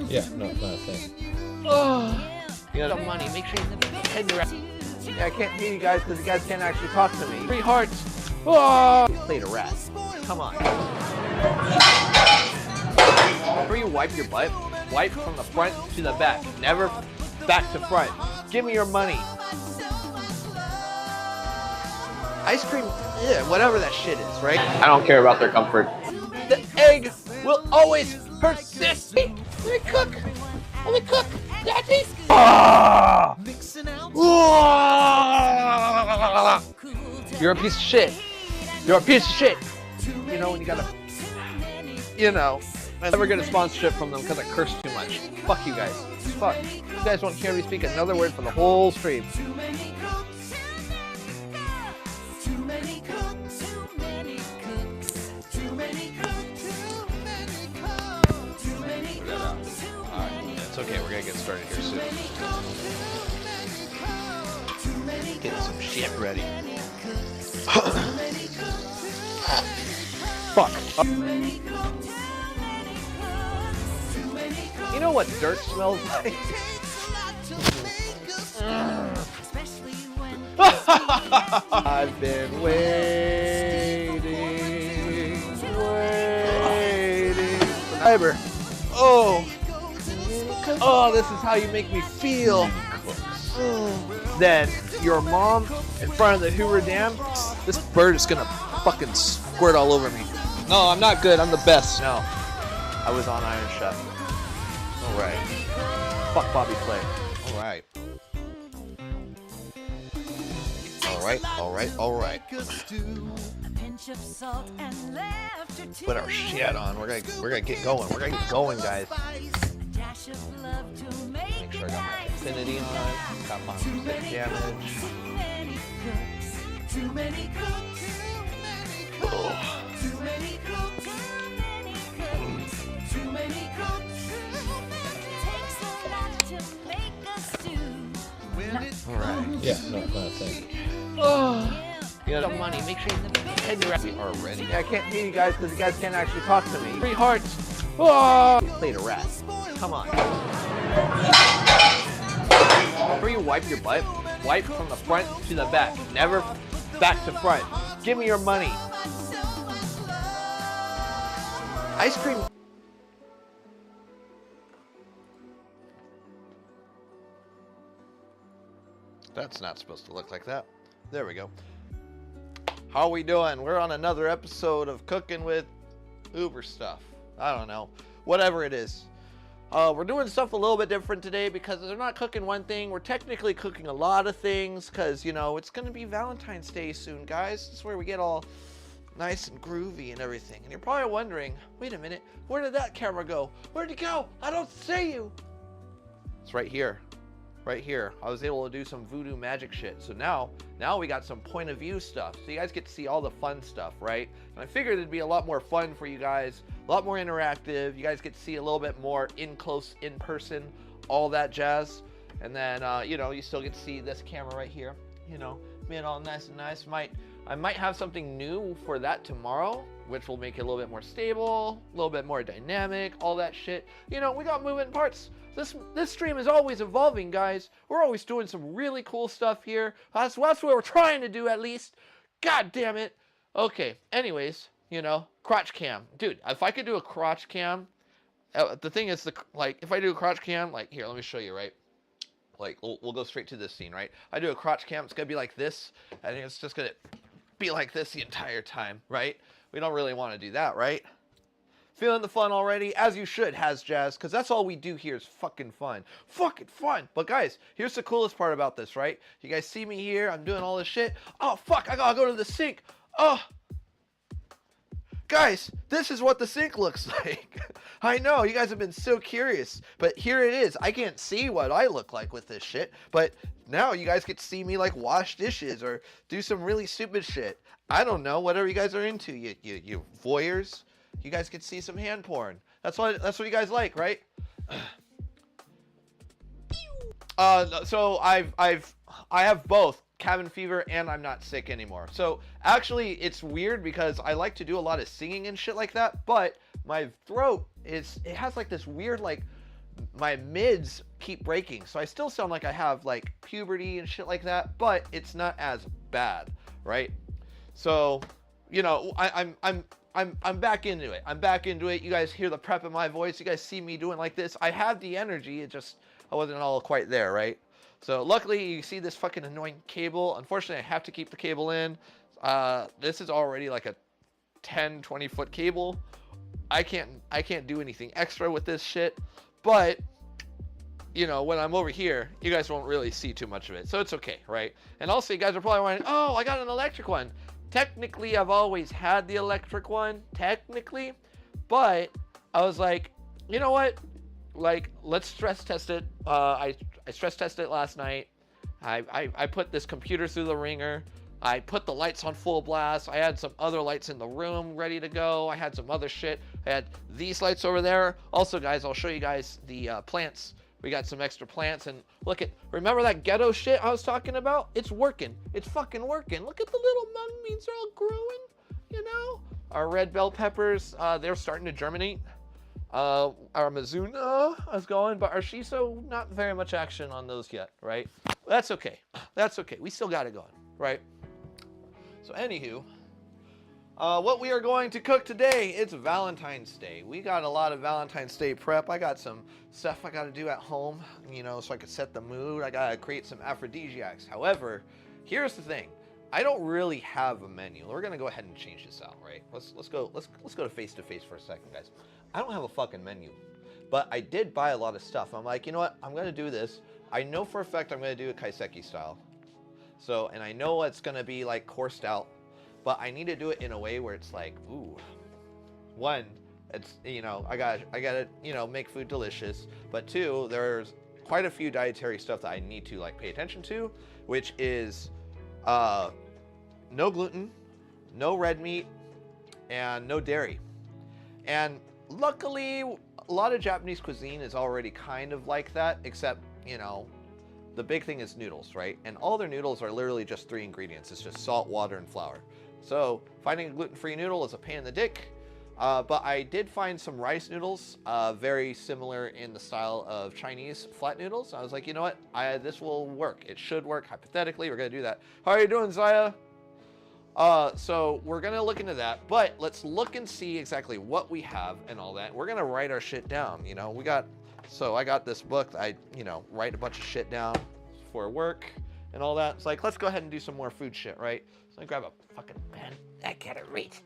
Yeah, no, it's not a thing. Oh, you got some money. Make sure you head around. Yeah, I can't hear you guys because you guys can't actually talk to me. 3 hearts. Oh, played a rat. Come on. Before you wipe your butt, wipe from the front to the back. Never back to front. Give me your money. Ice cream, yeah, whatever that shit is, right? I don't care about their comfort. The egg will always persist. Let me cook. Let me cook. Daddy. Ah! You're a piece of shit. You're a piece of shit. You know when you gotta, you know. I'm never get a sponsorship from them because I curse too much. Fuck you guys. Fuck. You guys won't hear me speak another word for the whole stream. It's okay, we're gonna get started here soon. Get some shit ready. Fuck. You know what dirt smells like? I've been waiting. Fiber. Oh, this is how you make me feel. Then your mom in front of the Hoover Dam. This bird is gonna fucking squirt all over me. No, I'm not good. I'm the best. No, I was on Iron Chef. All right. Fuck Bobby Flay. All right. All right. Put our shit on. We're gonna get going. We're gonna get going, guys. Make sure I got my affinity on. Got my stick damage. Oh. All right. Yeah, no, it's not a thing. Oh. You got some money. Make sure you head around. We are ready. I can't hear you guys because you guys can't actually talk to me. 3 hearts. Oh. Played a rat. Come on. Before you wipe your butt, wipe from the front to the back. Never back to front. Give me your money. Ice cream. That's not supposed to look like that. There we go. How are we doing? We're on another episode of Cooking with Uber Stuff. I don't know. Whatever it is. We're doing stuff a little bit different today because they're not cooking one thing. We're technically cooking a lot of things because, you know, it's going to be Valentine's Day soon, guys. This is where we get all nice and groovy and everything. And you're probably wondering, wait a minute, where did that camera go? Where'd it go? I don't see you. It's right here. Right here. I was able to do some voodoo magic shit. So now we got some point of view stuff. So you guys get to see all the fun stuff, right? And I figured it'd be a lot more fun for you guys, a lot more interactive. You guys get to see a little bit more in close, in person, all that jazz. And then, you know, you still get to see this camera right here, you know, being all nice and nice. I might have something new for that tomorrow, which will make it a little bit more stable, a little bit more dynamic, all that shit. You know, we got moving parts. This stream is always evolving, guys. We're always doing some really cool stuff here. That's what we're trying to do, at least. God damn it. Okay, anyways, you know, crotch cam. Dude, if I could do a crotch cam, the thing is, like, if I do a crotch cam, like, here, let me show you, right? Like, we'll go straight to this scene, right? I do a crotch cam, it's going to be like this, and it's just going to be like this the entire time, right? We don't really want to do that, right? Feeling the fun already, as you should, Has Jazz, because that's all we do here is fucking fun. Fucking fun. But guys, here's the coolest part about this, right? You guys see me here, I'm doing all this shit. Oh, fuck, I gotta go to the sink. Oh. Guys, this is what the sink looks like. I know, you guys have been so curious, but here it is. I can't see what I look like with this shit, but now you guys get to see me, like, wash dishes or do some really stupid shit. I don't know, whatever you guys are into, you voyeurs. You guys get to see some hand porn. That's what you guys like, right? So I have both cabin fever and I'm not sick anymore. So actually it's weird because I like to do a lot of singing and shit like that, but my throat it has like this weird like my mids keep breaking. So I still sound like I have like puberty and shit like that, but it's not as bad, right? So, you know, I'm back into it. I'm back into it. You guys hear the prep in my voice. You guys see me doing like this. I have the energy. It just, I wasn't all quite there, right? So luckily you see this fucking annoying cable. Unfortunately, I have to keep the cable in. This is already like a 10, 20 foot cable. I can't do anything extra with this shit, but you know, when I'm over here, you guys won't really see too much of it. So it's okay, right? And also you guys are probably wondering, oh, I got an electric one. Technically, I've always had the electric one, technically, but I was like, you know what? Like, let's stress test it. I stress tested it last night. I put this computer through the ringer. I put the lights on full blast. I had some other lights in the room ready to go. I had some other shit. I had these lights over there. Also, guys, I'll show you guys the plants. We got some extra plants, and look at, remember that ghetto shit I was talking about? It's working. It's fucking working. Look at the little mung beans, they're all growing, you know? Our red bell peppers, they're starting to germinate. Our Mizuna is going, but our shiso, not very much action on those yet, right? That's okay. That's okay. We still got it going, right? So anywho, what we are going to cook today, it's Valentine's Day. We got a lot of Valentine's Day prep. I got some stuff I got to do at home, you know, so I could set the mood. I got to create some aphrodisiacs. However, here's the thing. I don't really have a menu. We're going to go ahead and change this out, right? Let's go to face-to-face for a second, guys. I don't have a fucking menu, but I did buy a lot of stuff. I'm like, you know what? I'm going to do this. I know for a fact I'm going to do it kaiseki style. So, and I know it's going to be like coursed out, but I need to do it in a way where it's like, ooh, one, it's, you know, I got to, you know, make food delicious. But two, there's quite a few dietary stuff that I need to like pay attention to, which is no gluten, no red meat, and no dairy. And luckily, a lot of Japanese cuisine is already kind of like that, except, you know, the big thing is noodles, right? And all their noodles are literally just 3 ingredients. It's just salt, water, and flour. So finding a gluten-free noodle is a pain in the dick. But I did find some rice noodles, very similar in the style of Chinese flat noodles. I was like, you know what? This will work. It should work. Hypothetically, we're going to do that. How are you doing, Zaya? So we're going to look into that. But let's look and see exactly what we have and all that. We're going to write our shit down. You know, so I got this book that I, you know, write a bunch of shit down for work and all that. It's like, let's go ahead and do some more food shit, right? So I grab a fucking pen. I can't reach.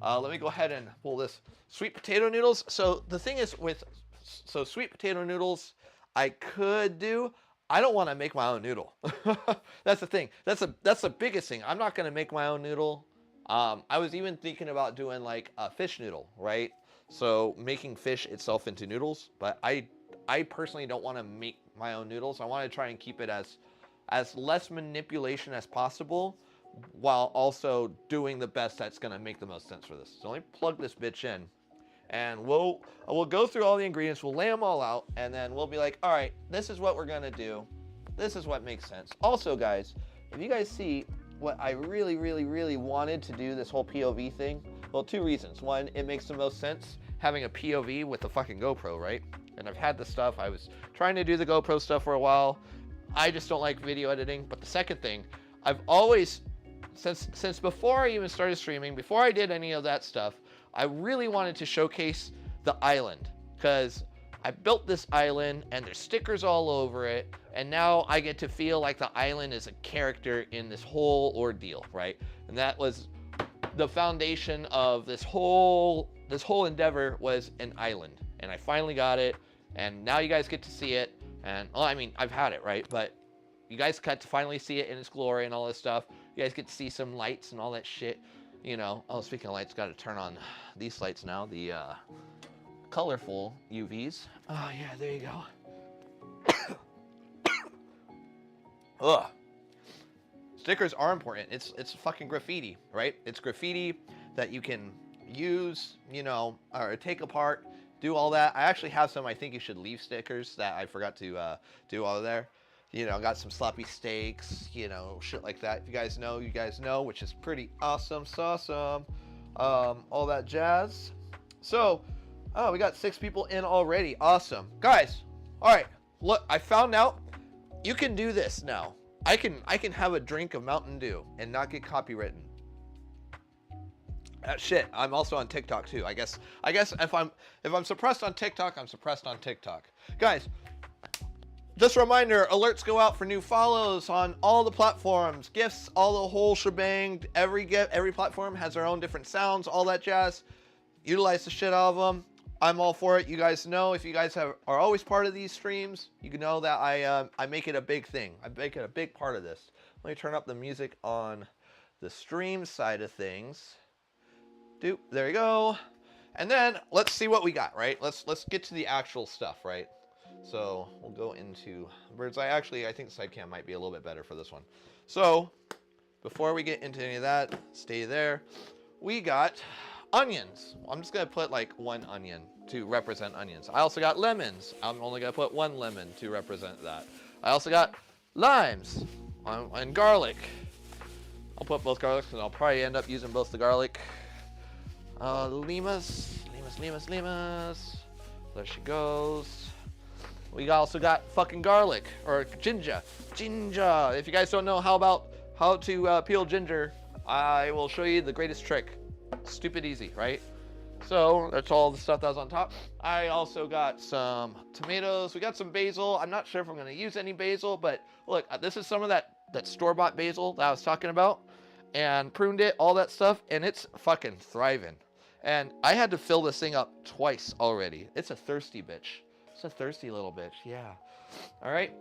Let me go ahead and pull this sweet potato noodles. So the thing is with, so sweet potato noodles, I don't want to make my own noodle. That's the thing. That's the biggest thing. I'm not going to make my own noodle. I was even thinking about doing like a fish noodle, right? So making fish itself into noodles, but I personally don't want to make my own noodles. I want to try and keep it as less manipulation as possible, while also doing the best that's going to make the most sense for this. So let me plug this bitch in, and we'll go through all the ingredients, we'll lay them all out, and then we'll be like, all right, this is what we're going to do. This is what makes sense. Also, guys, if you guys see what I really, really, really wanted to do, this whole POV thing, well, 2 reasons. One, it makes the most sense having a POV with the fucking GoPro, right? And I've had the stuff. I was trying to do the GoPro stuff for a while. I just don't like video editing. But the second thing, I've always, since before I even started streaming, before I did any of that stuff, I really wanted to showcase the island, because I built this island and there's stickers all over it, and now I get to feel like the island is a character in this whole ordeal, right? And that was the foundation of this whole endeavor, was an island, and I finally got it, and now you guys get to see it. And well, I mean, I've had it, right? But you guys got to finally see it in its glory and all this stuff. You guys get to see some lights and all that shit, you know. Oh, speaking of lights, got to turn on these lights now, the colorful UVs. Oh yeah, there you go. Ugh. Stickers are important. It's fucking graffiti, right? It's graffiti that you can use, you know, or take apart, do all that. I actually have some I think you should leave stickers that I forgot to do all there. You know, got some sloppy steaks, you know, shit like that. If you guys know, which is pretty awesome, all that jazz. So Oh, we got 6 people in already. Awesome. Guys, all right. Look, I found out you can do this now. I can have a drink of Mountain Dew and not get copywritten. Shit, I'm also on TikTok too. I guess if I'm suppressed on TikTok, I'm suppressed on TikTok. Guys, just a reminder, alerts go out for new follows on all the platforms, gifts, all the whole shebang. Every platform has their own different sounds, all that jazz. Utilize the shit out of them. I'm all for it. You guys know, if you guys are always part of these streams, you can know that I make it a big thing. I make it a big part of this. Let me turn up the music on the stream side of things. Doop, there you go. And then let's see what we got, right? Let's get to the actual stuff, right? So we'll go into bird's eye. Actually, I think sidecam might be a little bit better for this one. So before we get into any of that, stay there. We got onions. I'm just gonna put like 1 onion to represent onions. I also got lemons. I'm only gonna put 1 lemon to represent that. I also got limes and garlic. I'll put both garlics because I'll probably end up using both the garlic. Limas. There she goes. We also got fucking garlic, or ginger. Ginger. If you guys don't know how to peel ginger, I will show you the greatest trick. Stupid easy, right? So that's all the stuff that was on top. I also got some tomatoes. We got some basil. I'm not sure if I'm gonna use any basil, but look, this is some of that store-bought basil that I was talking about, and pruned it, all that stuff, and it's fucking thriving. And I had to fill this thing up twice already. It's a thirsty bitch. It's a thirsty little bitch, yeah. All right.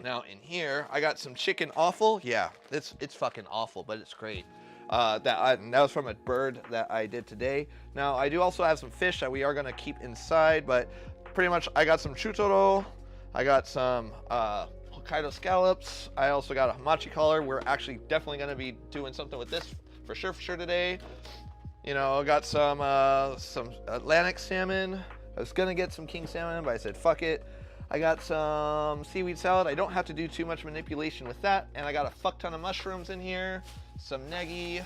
Now in here, I got some chicken offal. Yeah, it's fucking awful, but it's great. That was from a bird that I did today. Now I do also have some fish that we are gonna keep inside, but pretty much I got some chutoro. I got some Hokkaido scallops. I also got a hamachi collar. We're actually definitely gonna be doing something with this for sure today. You know, I got some Atlantic salmon. I was gonna get some king salmon, but I said fuck it. I got some seaweed salad. I don't have to do too much manipulation with that. And I got a fuck ton of mushrooms in here. Some negi.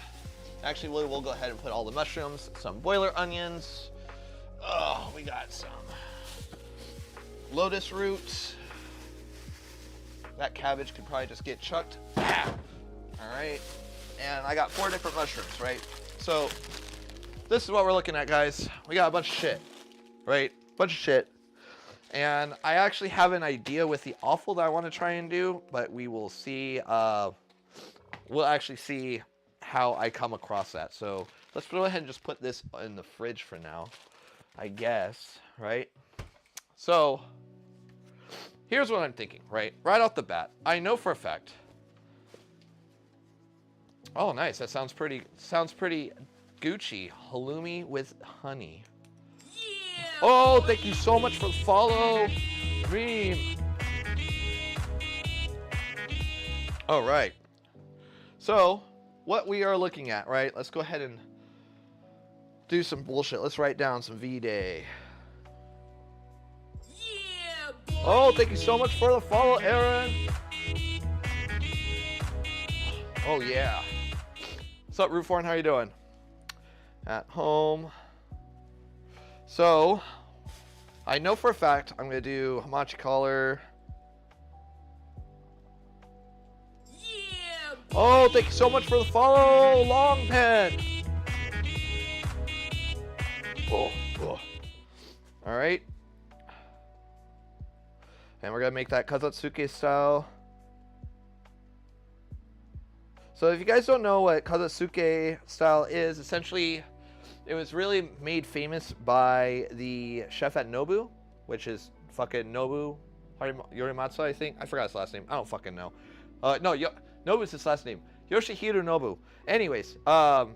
Actually, we'll go ahead and put all the mushrooms. Some boiler onions. Oh, we got some lotus roots. That cabbage could probably just get chucked. Ah! All right. And I got 4 different mushrooms, right? So this is what we're looking at, guys. We got a bunch of shit, right? Bunch of shit. And I actually have an idea with the offal that I want to try and do, but we will see. We'll actually see how I come across that. So let's go ahead and just put this in the fridge for now, I guess, right? So here's what I'm thinking, right? Right off the bat, I know for a fact. Oh, nice. That sounds pretty Gucci. Halloumi with honey. Yeah, oh, thank you so much for the follow, Dream. All right. So what we are looking at, right? Let's go ahead and do some bullshit. Let's write down some Vday. Yeah, boy. Oh, thank you so much for the follow, Aaron. Oh yeah. What's up, Rootforn? How you doing? At home. So I know for a fact I'm gonna do hamachi collar. Yeah, oh, thank you so much for the follow, Long Pen. Oh. All right. And we're gonna make that Kazatsuke style. So if you guys don't know what Kazatsuke style is, essentially it was really made famous by the chef at Nobu, which is fucking Nobu Yorimatsu, I think. I forgot his last name. I don't fucking know. Nobu's his last name. Yoshihiro Nobu. Anyways, no,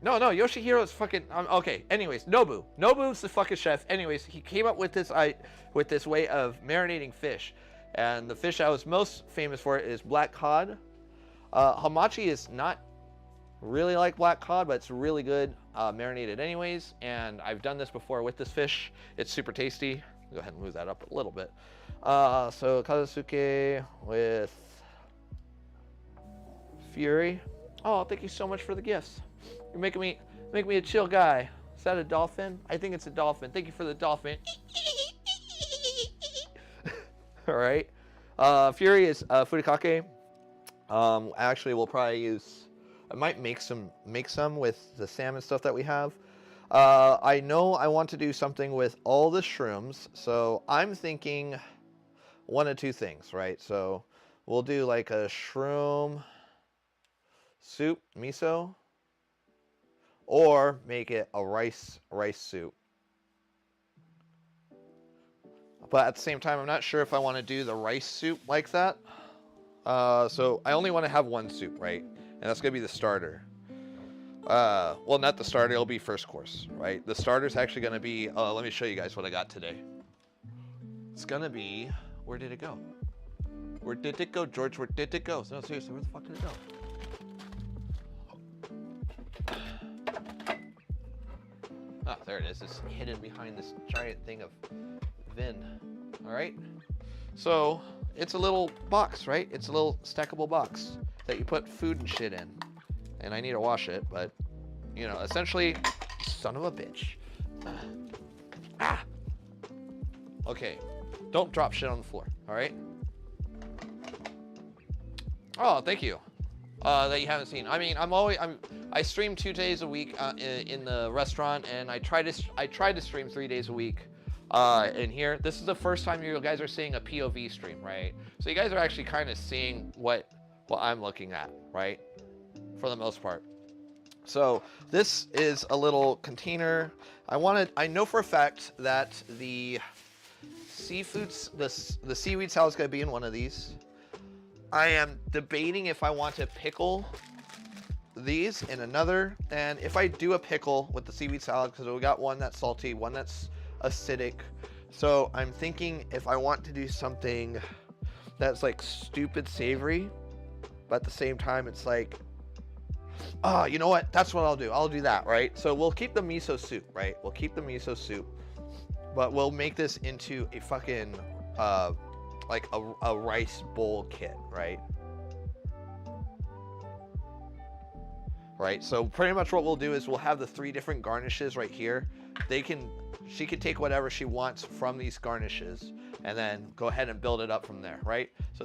Yoshihiro is fucking, okay. Anyways, Nobu's the fucking chef. Anyways, he came up with this way of marinating fish. And the fish I was most famous for is black cod. Hamachi is not really like black cod, but it's really good marinated anyways. And I've done this before with this fish. It's super tasty. Go ahead and move that up a little bit. So Kazatsuke with Fury. Oh, thank you so much for the gifts. You're making me a chill guy. Is that a dolphin? I think it's a dolphin. Thank you for the dolphin. All right. Fury is furikake. Actually, we'll probably use. I might make some with the salmon stuff that we have. I know I want to do something with all the shrooms, so I'm thinking one of two things, right? So we'll do like a shroom soup, miso, or make it a rice soup. But at the same time, I'm not sure if I want to do the rice soup like that. So I only want to have one soup, right? And that's going to be the starter. Well, not the starter, it'll be first course, right? The starter's actually going to be, let me show you guys what I got today. It's going to be, where did it go? Where did it go, George? Where did it go? No, seriously, where the fuck did it go? Ah, there it is. It's hidden behind this giant thing of Vin. All right. So it's a little box, right? It's a little stackable box that you put food and shit in. And I need to wash it, but you know, essentially, son of a bitch. Ah. Okay. Don't drop shit on the floor. All right. Oh, thank you. That you haven't seen. I mean, I stream 2 days a week in the restaurant, and I try to stream 3 days a week in here. This is the first time you guys are seeing a POV stream, right? So you guys are actually kind of seeing what I'm looking at, right? For the most part. So this is a little container. I know for a fact that the seafoods, the seaweed salad is going to be in one of these. I am debating if I want to pickle these in another, and if I do a pickle with the seaweed salad, because we got one that's salty, one that's acidic. So I'm thinking if I want to do something that's like stupid savory, but at the same time it's like, oh, you know what? That's what I'll do. I'll do that, right? So we'll keep the miso soup, right? We'll keep the miso soup, but we'll make this into a fucking like a rice bowl kit, right? Right, so pretty much what we'll do is we'll have the 3 different garnishes right here. She can take whatever she wants from these garnishes and then go ahead and build it up from there, right? So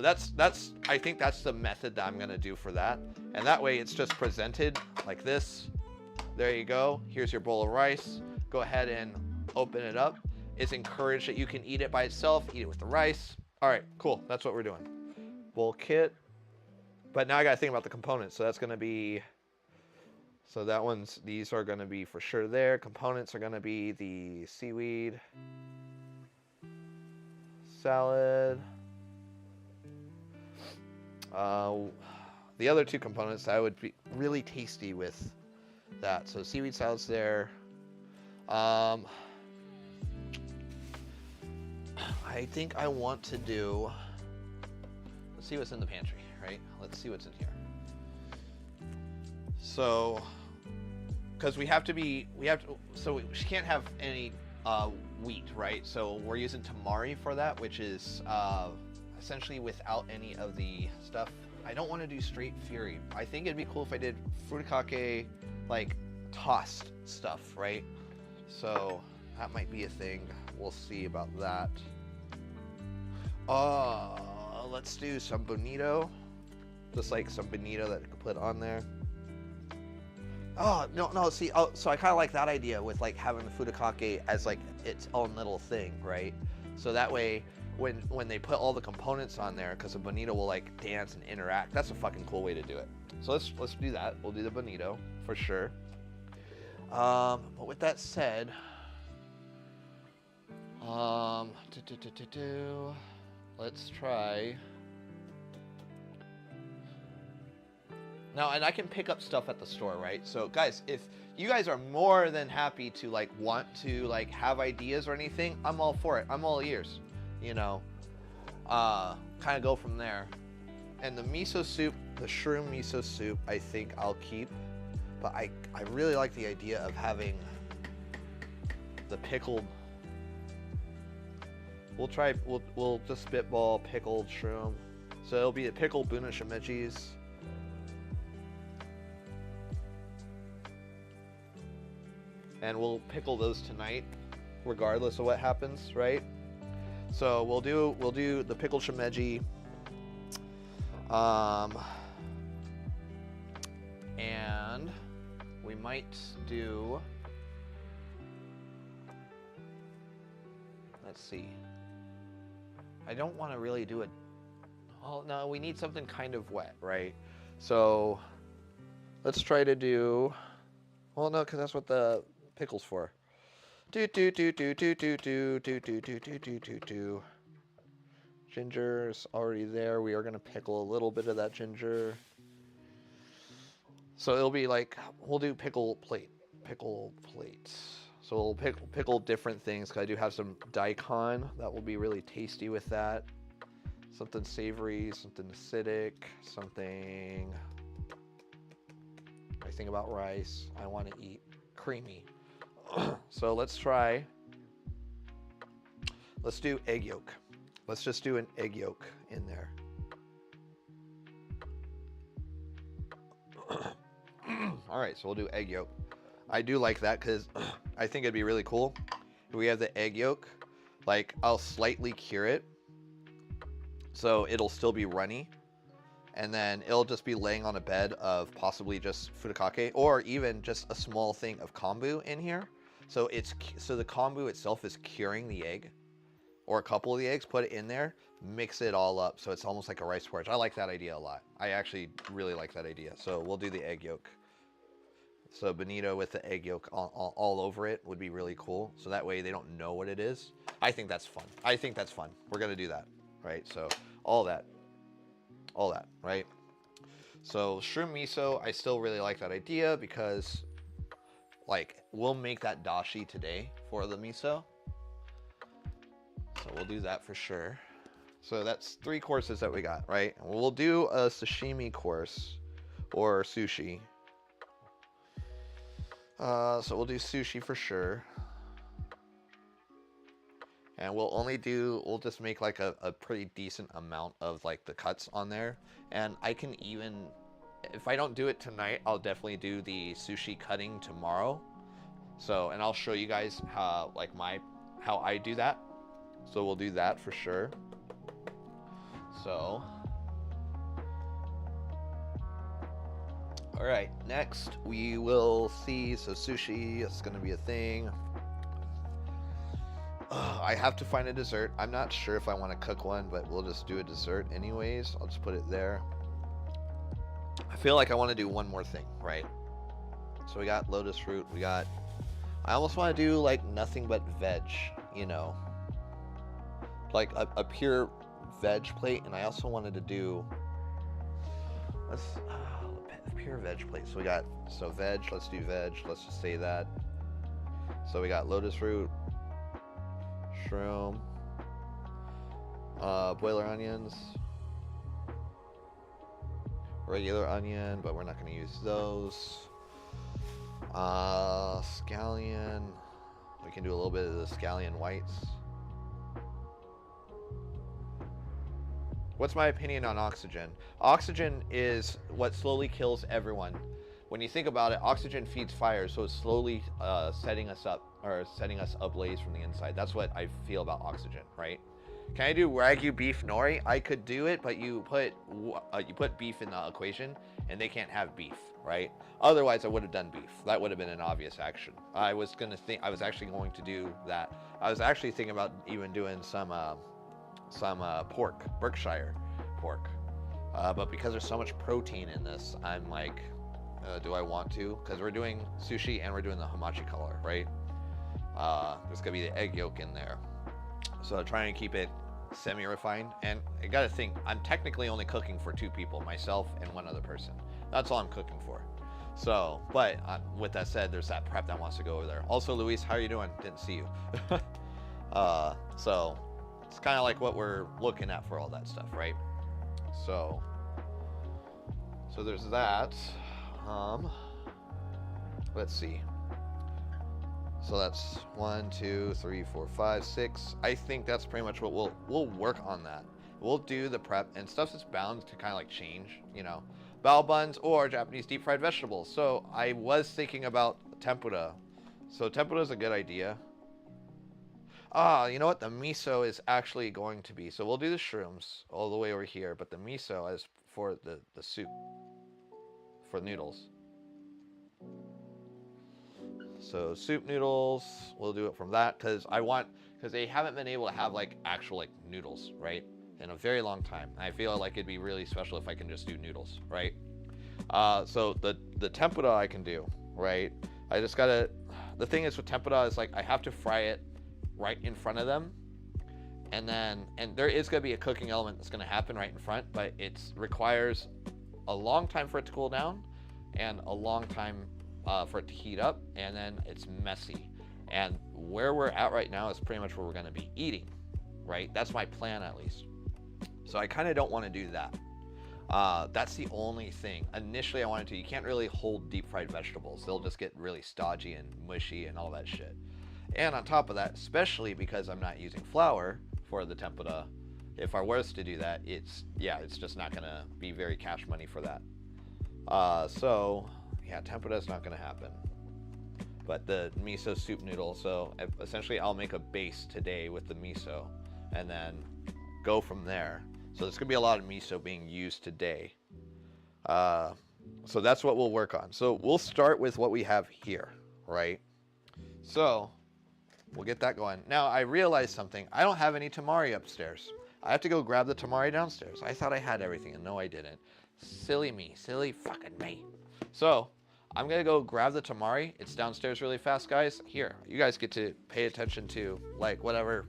I think that's the method that I'm gonna do for that. And that way it's just presented like this. There you go, here's your bowl of rice. Go ahead and open it up. It's encouraged that you can eat it by itself, eat it with the rice. All right, cool, that's what we're doing. Bowl kit. But now I gotta think about the components. So that's gonna be, so these are gonna be for sure there. Components are gonna be the seaweed, salad. The other 2 components that would be really tasty with that. So seaweed salad's there. I think I want to do, let's see what's in the pantry, right? Let's see what's in here. So, because she can't have any wheat, right? So we're using tamari for that, which is essentially without any of the stuff. I don't want to do straight fury. I think it'd be cool if I did furikake, like tossed stuff, right? So that might be a thing. We'll see about that. Let's do some bonito. Just like some bonito that I could put on there. Oh, no, see, so I kind of like that idea with like having the furikake as like its own little thing, right? So that way, when they put all the components on there, because the bonito will like dance and interact, that's a fucking cool way to do it. So let's do that. We'll do the bonito for sure. But with that said, let's try. Now, and I can pick up stuff at the store, right? So guys, if you guys are more than happy to like want to like have ideas or anything, I'm all for it. I'm all ears, you know, kind of go from there. And the miso soup, the shroom miso soup, I think I'll keep, but I really like the idea of having the pickled. We'll just spitball pickled shroom. So it'll be a pickled buna shimejis. and we'll pickle those tonight, regardless of what happens, right? So we'll do the pickled shimeji, and we might do. Let's see. I don't want to really do it. Oh no, we need something kind of wet, right? So let's try to do. Well, no, because that's what the pickle's for. Ginger's already there. We are gonna pickle a little bit of that ginger. So it'll be like we'll do pickle plates. So we'll pickle different things. Cause I do have some daikon that will be really tasty with that. Something savory, something acidic, something. I think about rice. I want to eat creamy. So let's try. Let's do egg yolk. Let's just do an egg yolk in there. All right, so we'll do egg yolk. I do like that because I think it'd be really cool if we have the egg yolk. Like, I'll slightly cure it so it'll still be runny, and then it'll just be laying on a bed of possibly just furikake or even just a small thing of kombu in here. So the kombu itself is curing the egg, or a couple of the eggs. Put it in there, mix it all up, so it's almost like a rice porridge. I like that idea a lot. I actually really like that idea. So we'll do the egg yolk. So bonito with the egg yolk all over it would be really cool. So that way they don't know what it is. I think that's fun. We're gonna do that, right? So all that, right? So shroom miso, I still really like that idea because, like, we'll make that dashi today for the miso. So we'll do that for sure. So that's 3 courses that we got, right? And we'll do a sashimi course or sushi. So we'll do sushi for sure. And we'll just make like a pretty decent amount of like the cuts on there. And I can even, if I don't do it tonight, I'll definitely do the sushi cutting tomorrow. So, and I'll show you guys how I do that. So we'll do that for sure. So, all right, next we will see, so sushi is gonna be a thing. I have to find a dessert. I'm not sure if I want to cook one, but we'll just do a dessert anyways. I'll just put it there. I feel like I want to do one more thing, right? So we got lotus fruit, I almost want to do like nothing but veg, you know, like a pure veg plate. And I also wanted to do pure veg plate. So veg, let's do veg. Let's just say that. So we got lotus root, shroom, boiler onions, regular onion, but we're not going to use those. Scallion. We can do a little bit of the scallion whites. What's my opinion on oxygen? Oxygen is what slowly kills everyone. When you think about it, oxygen feeds fire, so it's slowly setting us ablaze from the inside. That's what I feel about oxygen, right? Can I do Wagyu beef nori? I could do it, but you put beef in the equation, and they can't have beef, right? Otherwise, I would have done beef. That would have been an obvious action. I was actually going to do that. I was actually thinking about even doing some pork, Berkshire pork. But because there's so much protein in this, I'm like, do I want to? Because we're doing sushi and we're doing the hamachi color, right? There's gonna be the egg yolk in there. So I'm trying to keep it semi-refined. And I gotta think, I'm technically only cooking for 2 people, myself and 1 other person. That's all I'm cooking for. So, but with that said, there's that prep that wants to go over there. Also, Luis, how are you doing? Didn't see you. So it's kind of like what we're looking at for all that stuff, right? So there's that. Let's see. So that's 1, 2, 3, 4, 5, 6. I think that's pretty much what we'll work on that. We'll do the prep and stuff that's bound to kind of like change, you know, bao buns or Japanese deep fried vegetables. So I was thinking about tempura. So tempura is a good idea. Ah, you know what? The miso is actually going to be. So we'll do the shrooms all the way over here, but the miso is for the soup, for noodles. So soup noodles, we'll do it from that because they haven't been able to have like actual like noodles, right? In a very long time. I feel like it'd be really special if I can just do noodles, right? So the tempura I can do, right? I just gotta, the thing is with tempura is like I have to fry it right in front of them. And there is gonna be a cooking element that's gonna happen right in front, but it requires a long time for it to cool down and a long time for it to heat up, and then it's messy. And where we're at right now is pretty much where we're gonna be eating, right? That's my plan at least. So I kind of don't want to do that. That's the only thing. Initially I wanted to, you can't really hold deep fried vegetables. They'll just get really stodgy and mushy and all that shit. And on top of that, especially because I'm not using flour for the tempura, if I was to do that, it's just not gonna be very cash money for that. So yeah, tempura is not gonna happen. But the miso soup noodle, so essentially I'll make a base today with the miso and then go from there. So there's gonna be a lot of miso being used today. So that's what we'll work on. So we'll start with what we have here, right? So we'll get that going. Now I realized something. I don't have any tamari upstairs. I have to go grab the tamari downstairs. I thought I had everything, and no, I didn't. Silly me, silly fucking me. So I'm gonna go grab the tamari. It's downstairs really fast, guys. Here, you guys get to pay attention to like whatever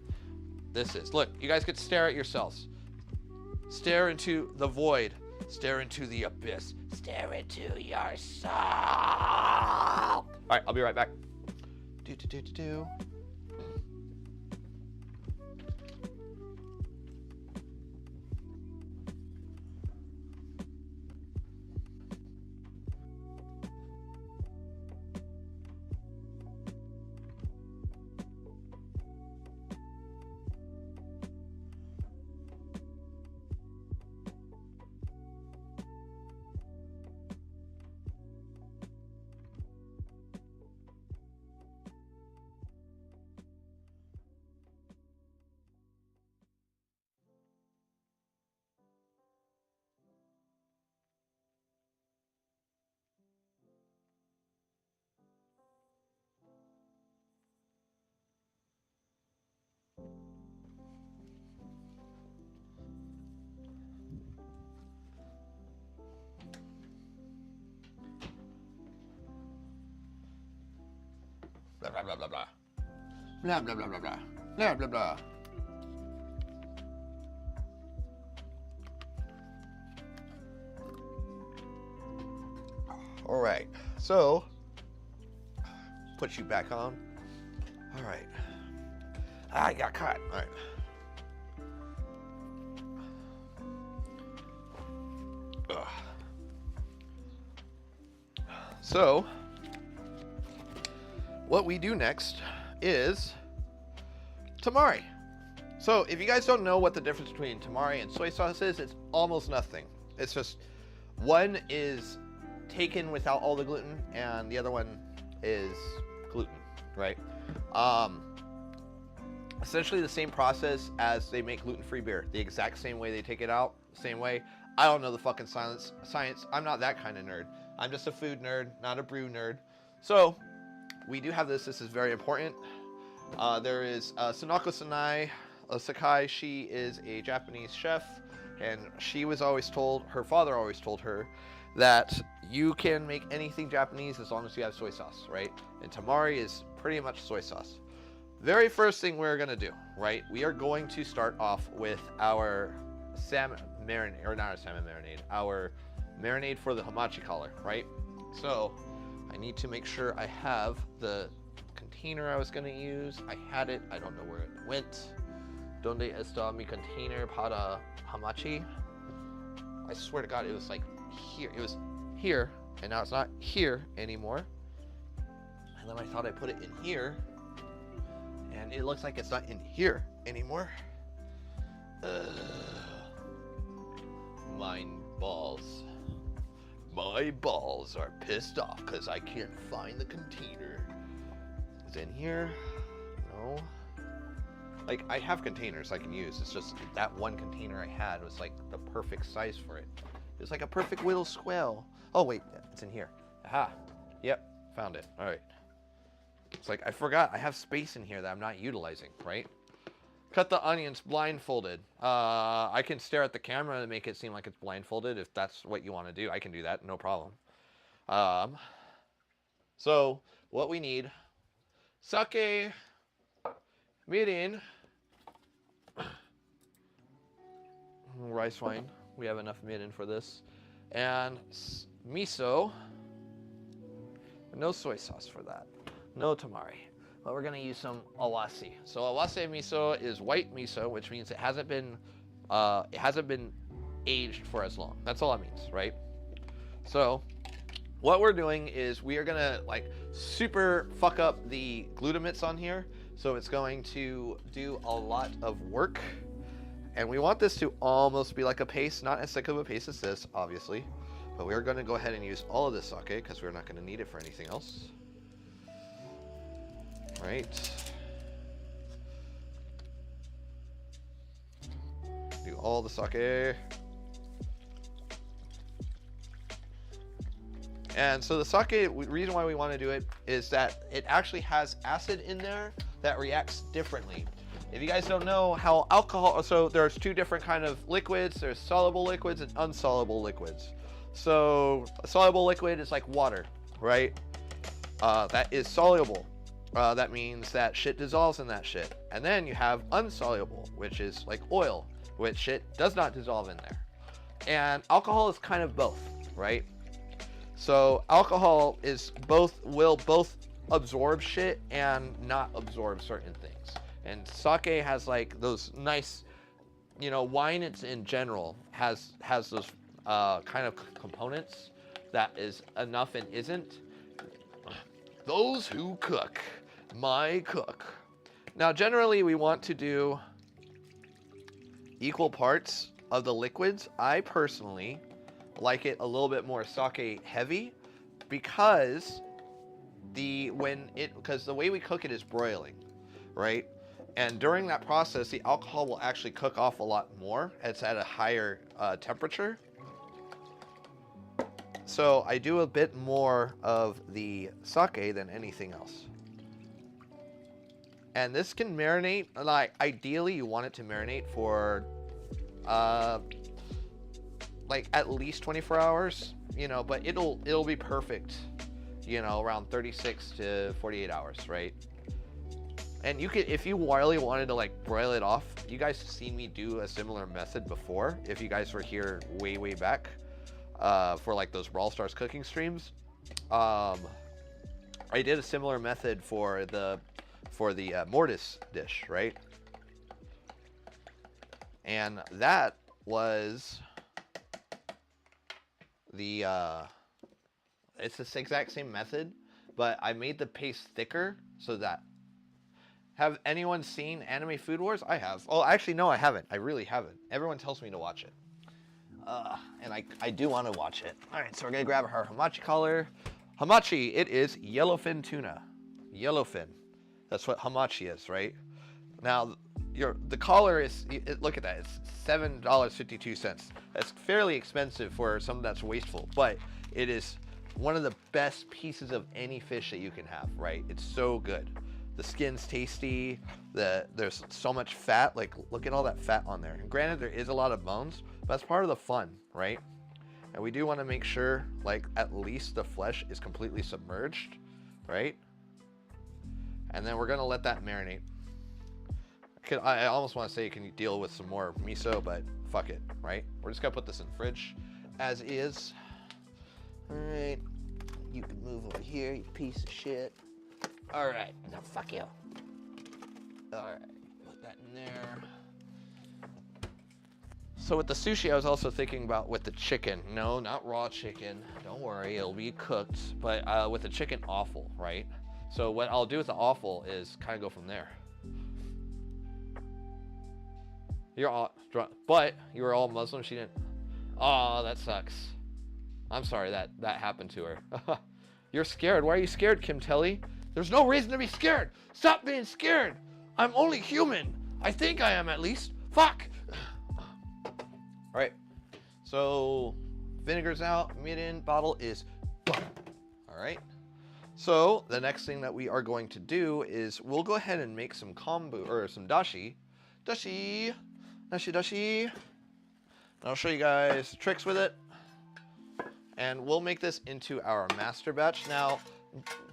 this is. Look, you guys get to stare at yourselves. Stare into the void. Stare into the abyss. Stare into your soul. All right, I'll be right back. Do. Blah, blah, blah, blah, blah. Blah, blah, blah, blah, blah. Blah, blah, blah. All right, so put you back on. All right. I got caught. All right. Ugh. So what we do next is tamari. So if you guys don't know what the difference between tamari and soy sauce is, it's almost nothing. It's just one is taken without all the gluten and the other one is gluten, right? Essentially the same process as they make gluten-free beer. The exact same way they take it out, same way. I don't know the fucking science. I'm not that kind of nerd. I'm just a food nerd, not a brew nerd. So we do have this. This is very important. There is Sonoko Sakai. She is a Japanese chef, and she was always told, her father always told her, that you can make anything Japanese as long as you have soy sauce, right? And tamari is pretty much soy sauce. Very first thing we're gonna do, right? We are going to start off with our salmon marinade, or not our salmon marinade, our marinade for the hamachi collar, right? So I need to make sure I have the container I was gonna use. I had it, I don't know where it went. Donde está mi container para hamachi? I swear to God, it was like here. It was here, and now it's not here anymore. And then I thought I put it in here, and it looks like it's not in here anymore. Mine balls. My balls are pissed off because I can't find the container. It's in here. No. Like, I have containers I can use. It's just that one container I had was like the perfect size for it. It's like a perfect little square. Oh, wait, it's in here. Aha. Yep, found it. All right. It's like, I forgot I have space in here that I'm not utilizing, right? Cut the onions blindfolded. I can stare at the camera and make it seem like it's blindfolded. If that's what you want to do, I can do that, no problem. So what we need, sake, mirin, rice wine. We have enough mirin for this. And miso. No soy sauce for that. No tamari. But we're gonna use some awase. So awase miso is white miso, which means it hasn't been aged for as long. That's all it means, right? So what we're doing is we are gonna like super fuck up the glutamates on here. So it's going to do a lot of work. And we want this to almost be like a paste, not as thick of a paste as this, obviously. But we're gonna go ahead and use all of this sake because we're not gonna need it for anything else. Right. Do all the sake. And so the sake, the reason why we want to do it is that it actually has acid in there that reacts differently. If you guys don't know how alcohol, so there's two different kind of liquids. There's soluble liquids and unsoluble liquids. So a soluble liquid is like water, right? That is soluble. That means that shit dissolves in that shit. And then you have unsoluble, which is like oil, which shit does not dissolve in there. And alcohol is kind of both, right? So alcohol is will both absorb shit and not absorb certain things. And sake has like those nice, you know, wine in general has those kind of components that is enough and isn't. Those who cook, my cook. Now, generally we want to do equal parts of the liquids. I personally like it a little bit more sake heavy because the way we cook it is broiling, right? And during that process, the alcohol will actually cook off a lot more. It's at a higher temperature. So I do a bit more of the sake than anything else. And this can marinate, like ideally you want it to marinate for like at least 24 hours, you know, but it'll be perfect, you know, around 36 to 48 hours, right? And you could, if you really wanted to like broil it off, you guys have seen me do a similar method before. If you guys were here way back for like those Brawl Stars cooking streams, I did a similar method for the mortis dish, right? And that was the it's the exact same method, but I made the paste thicker so that. Have anyone seen Anime Food Wars? I have. Oh, actually, no, I haven't. I really haven't. Everyone tells me to watch it. And I do want to watch it. All right, so we're going to grab our hamachi collar. Hamachi, it is yellowfin tuna. Yellowfin. That's what hamachi is, right? Now, the collar is, look at that. It's $7.52. That's fairly expensive for something that's wasteful, but it is one of the best pieces of any fish that you can have, right? It's so good. The skin's tasty. There's so much fat. Like, look at all that fat on there. And granted, there is a lot of bones, but that's part of the fun, right? And we do want to make sure, like, at least the flesh is completely submerged, right? And then we're gonna let that marinate. I almost want to say you can deal with some more miso, but fuck it, right? We're just gonna put this in the fridge as is. All right, you can move over here, you piece of shit. All right, now fuck you. All right, put that in there. So with the sushi, I was also thinking about with the chicken. No, not raw chicken. Don't worry, it'll be cooked. But with the chicken offal, right? So what I'll do with the offal is kind of go from there. You're all, but you were all Muslim. She didn't. Oh, that sucks. I'm sorry that happened to her. You're scared. Why are you scared, Kim Telly? There's no reason to be scared. Stop being scared. I'm only human. I think I am, at least. Fuck. All right. So vinegar's out. Meat in. Bottle is done. All right. So the next thing that we are going to do is we'll go ahead and make some kombu, or some dashi. Dashi. And I'll show you guys the tricks with it. And we'll make this into our master batch. Now,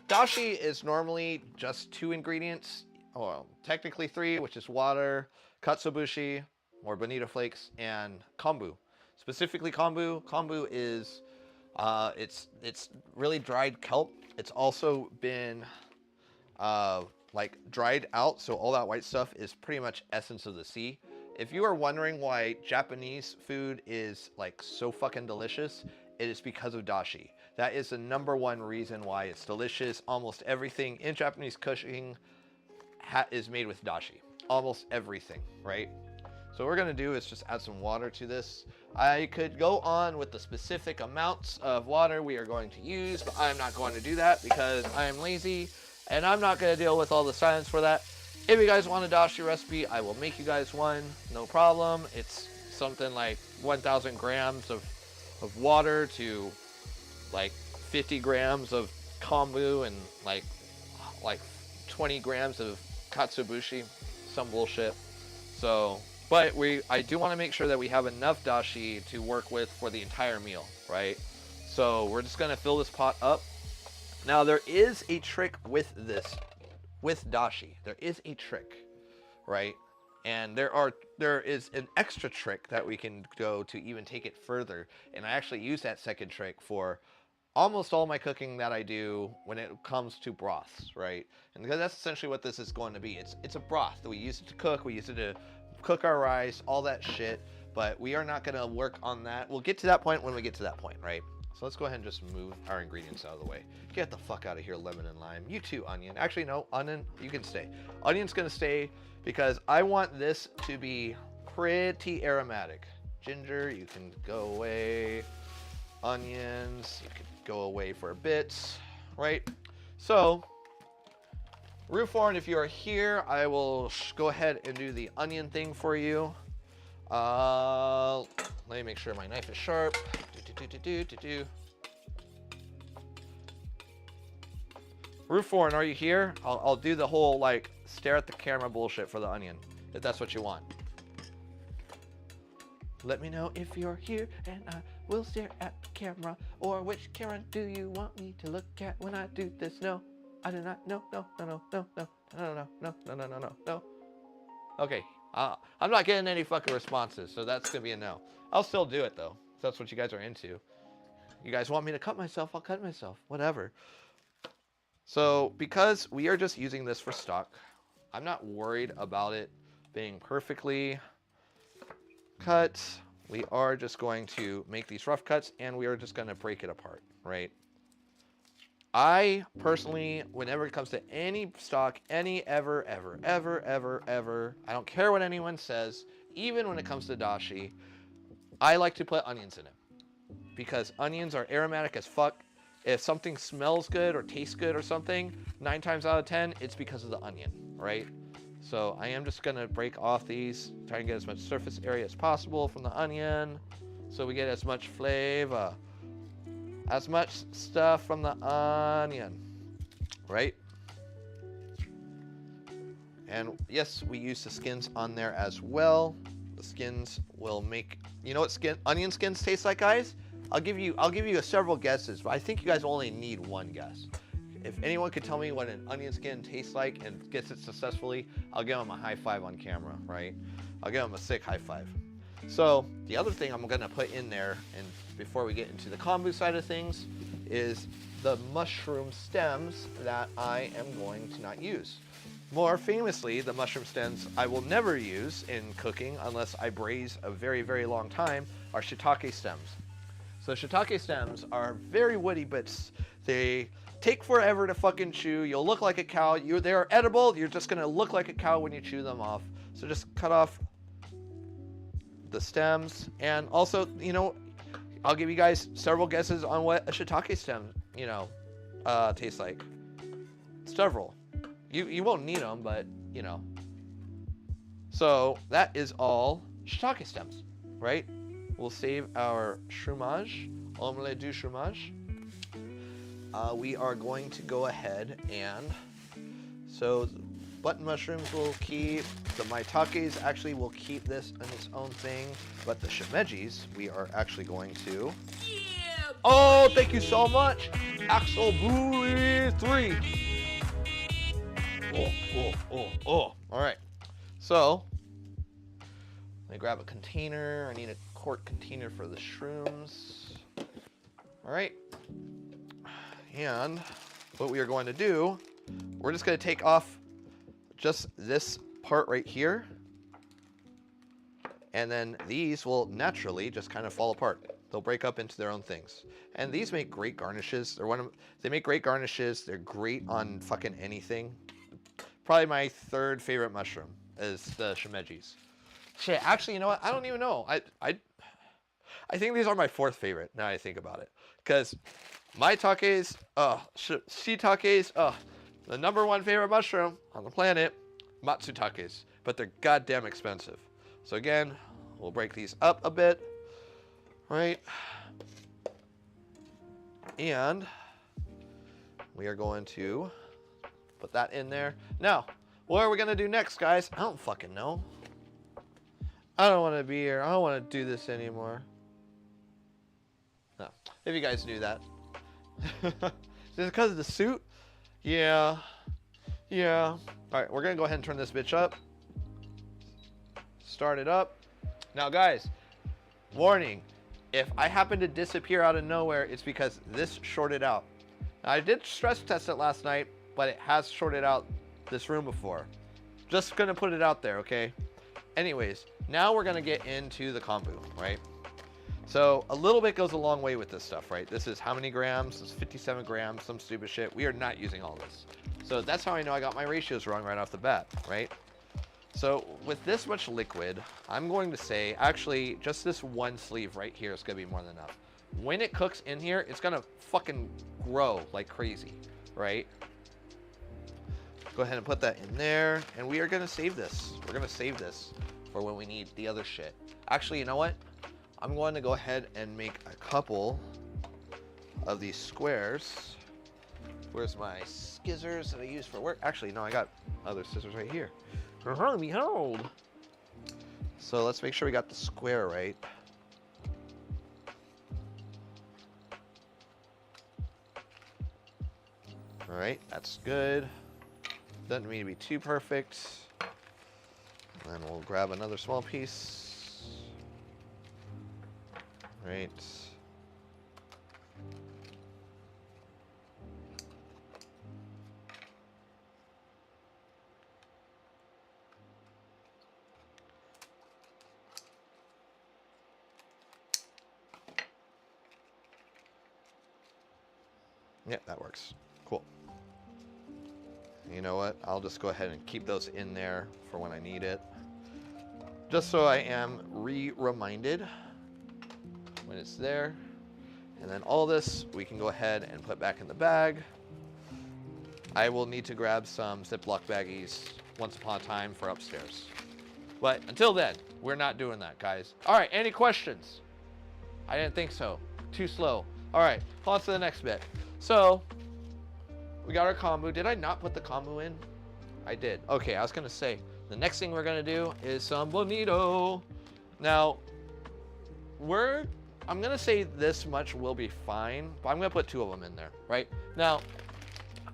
dashi is normally just 2 ingredients. Well, technically 3, which is water, katsuobushi, or bonito flakes, and kombu. Specifically kombu. Kombu is, it's really dried kelp. It's also been like dried out, so all that white stuff is pretty much essence of the sea. If you are wondering why Japanese food is like so fucking delicious, it is because of dashi. That is the #1 reason why it's delicious. Almost everything in Japanese cooking is made with dashi. Almost everything, right? So what we're gonna do is just add some water to this. I could go on with the specific amounts of water we are going to use, but I'm not going to do that because I am lazy and I'm not gonna deal with all the science for that. If you guys want a dashi recipe, I will make you guys one, no problem. It's something like 1,000 grams of water to like 50 grams of kombu and like 20 grams of katsuobushi, some bullshit. So, but I do want to make sure that we have enough dashi to work with for the entire meal, right? So we're just gonna fill this pot up. Now there is a trick with this, with dashi. There is a trick, right? And there is an extra trick that we can go to even take it further. And I actually use that second trick for almost all my cooking that I do when it comes to broths, right? And because that's essentially what this is going to be. It's a broth. We use it to cook. We use it to cook our rice, all that shit. But we are not going to work on that. We'll get to that point when we get to that point, right? So let's go ahead and just move our ingredients out of the way. Get the fuck out of here, lemon and lime. You too, onion. Actually, no, onion, you can stay. Onion's going to stay because I want this to be pretty aromatic. Ginger, you can go away. Onions, you can go away for a bit, right? So, Ruforn, if you are here, I will go ahead and do the onion thing for you. Let me make sure my knife is sharp. Ruforn, are you here? I'll do the whole like stare at the camera bullshit for the onion, if that's what you want. Let me know if you're here and I will stare at the camera. Or which camera do you want me to look at when I do this? No, I do not. No. Okay, I'm not getting any fucking responses, so that's gonna be a no. I'll still do it though, if that's what you guys are into. You guys want me to cut myself, I'll cut myself, whatever. So because we are just using this for stock, I'm not worried about it being perfectly cut. We are just going to make these rough cuts and we are just going to break it apart, right? I personally, whenever it comes to any stock, I don't care what anyone says, even when it comes to dashi, I like to put onions in it because onions are aromatic as fuck. If something smells good or tastes good or something, 9 times out of 10, it's because of the onion, right? So I am just gonna break off these, try and get as much surface area as possible from the onion so we get as much flavor, as much stuff from the onion, right? And yes, we use the skins on there as well. The skins will make, you know what onion skins taste like, guys? I'll give you several guesses, but I think you guys only need one guess. If anyone could tell me what an onion skin tastes like and gets it successfully, I'll give them a high five on camera, right? I'll give them a sick high five. So the other thing I'm gonna put in there, and before we get into the kombu side of things, is the mushroom stems that I am going to not use. More famously, the mushroom stems I will never use in cooking unless I braise a very, very long time are shiitake stems. So shiitake stems are very woody bits. They take forever to fucking chew. You'll look like a cow. They are edible. You're just gonna look like a cow when you chew them off. So just cut off the stems. And also, you know, I'll give you guys several guesses on what a shiitake stem, you know, tastes like. several. You won't need them, but you know. So that is all shiitake stems, right? We'll save our shroomage, omelette du fromage. We are going to go ahead and, so button mushrooms will keep, the maitakes actually will keep this in its own thing, but the shimejis, we are actually going to, oh, thank you so much, Axel Bowie 3. All right, so let me grab a container. I need a quart container for the shrooms. All right, and what we are going to do, we're just going to take off just this part right here, and then these will naturally just kind of fall apart. They'll break up into their own things. And these make great garnishes. They make great garnishes. They're great on fucking anything. Probably my third favorite mushroom is the shimejis. Shit, actually, you know what? I don't even know. I think these are my fourth favorite now I think about it. Because maitakes, shiitakes, the number one favorite mushroom on the planet, matsutakes. But they're goddamn expensive. So again, we'll break these up a bit. Right? And we are going to put that in there. Now, what are we going to do next, guys? I don't fucking know. I don't want to be here. I don't want to do this anymore. No. If you guys knew that. Is it because of the suit? Yeah. Yeah. Alright, we're going to go ahead and turn this bitch up. Start it up. Now, guys, warning. If I happen to disappear out of nowhere, it's because this shorted out. Now, I did stress test it last night, but it has shorted out this room before. Just gonna put it out there, okay? Anyways, now we're gonna get into the kombu, right? So a little bit goes a long way with this stuff, right? This is how many grams? This is 57 grams, some stupid shit. We are not using all this. So that's how I know I got my ratios wrong right off the bat, right? So with this much liquid, I'm going to say, actually, just this one sleeve right here is going to be more than enough. When it cooks in here, it's going to fucking grow like crazy, right? Go ahead and put that in there, and we are going to save this. We're going to save this for when we need the other shit. Actually, you know what? I'm going to go ahead and make a couple of these squares. Where's my scissors that I use for work? Actually, no, I got other scissors right here. Behold. So let's make sure we got the square right. All right, that's good. Doesn't need to be too perfect. And then we'll grab another small piece. Right. Yeah, that works. Cool. You know what? I'll just go ahead and keep those in there for when I need it. Just so I am reminded when it's there. And then all this we can go ahead and put back in the bag. I will need to grab some Ziploc baggies once upon a time for upstairs. But until then, we're not doing that, guys. All right, any questions? I didn't think so. Too slow. All right, on to the next bit. So, we got our kombu. Did I not put the kombu in? I did. Okay, I was going to say, the next thing we're going to do is some bonito. Now, I'm going to say this much will be fine, but I'm going to put 2 of them in there, right? Now,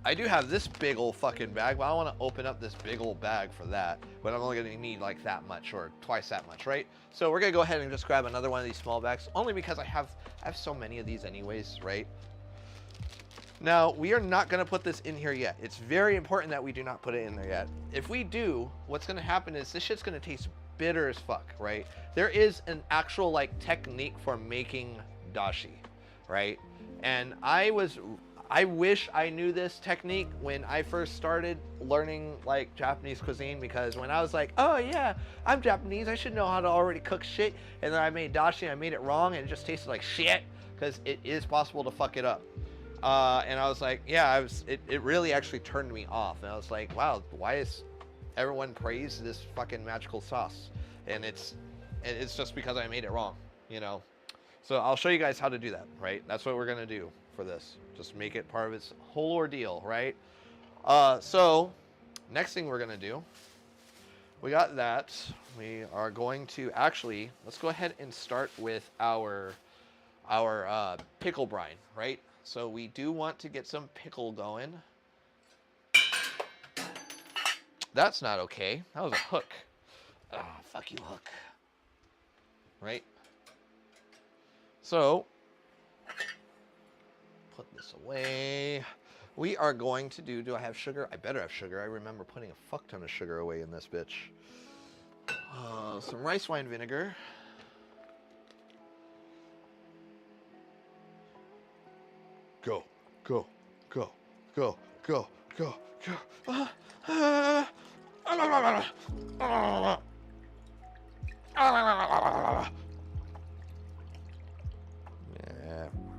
I do have this big old fucking bag, but I want to open up this big old bag for that, but I'm only going to need like that much or twice that much, right? So we're going to go ahead and just grab another one of these small bags, only because I have so many of these anyways, right? Now, we are not going to put this in here yet. It's very important that we do not put it in there yet. If we do, what's going to happen is this shit's going to taste bitter as fuck, right? There is an actual like technique for making dashi, right? And I wish I knew this technique when I first started learning like Japanese cuisine, because when I was like, oh yeah, I'm Japanese, I should know how to already cook shit, and then I made dashi and I made it wrong and it just tasted like shit, because it is possible to fuck it up. And I was like, yeah, it really actually turned me off. And I was like, wow, why is everyone praise this fucking magical sauce? And it's just because I made it wrong, you know? So I'll show you guys how to do that, right? That's what we're gonna do for this. Just make it part of its whole ordeal, right? So next thing we're gonna do, we got that. We are going to actually, let's go ahead and start with our pickle brine, right? So we do want to get some pickle going. That's not okay. That was a hook. Ah, fuck you, hook. Right? So, put this away. We are going to do I have sugar? I better have sugar. I remember putting a fuck ton of sugar away in this bitch. Some rice wine vinegar. Go, go, go, go, go, go, go.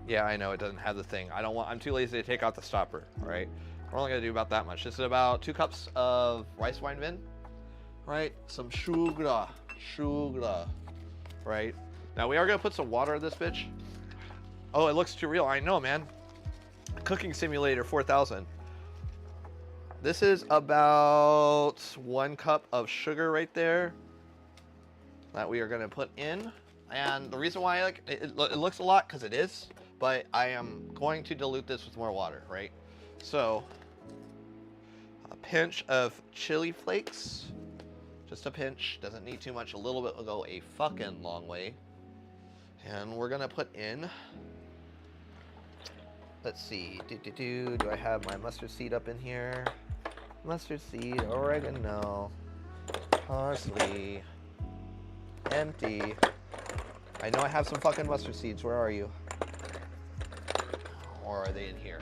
Yeah, I know it doesn't have the thing. I'm too lazy to take out the stopper, all right? We're only gonna do about that much. This is about 2 cups of rice wine vin, right? Some sugar, right? Now we are gonna put some water in this bitch. Oh, it looks too real. I know, man. Cooking Simulator 4000. This is about 1 cup of sugar right there that we are gonna put in. And the reason why it looks a lot, because it is, but I am going to dilute this with more water, right? So, a pinch of chili flakes, just a pinch, doesn't need too much, a little bit will go a fucking long way. And we're gonna put in, let's see, do I have my mustard seed up in here? Mustard seed, oregano, parsley, empty. I know I have some fucking mustard seeds. Where are you? Or are they in here?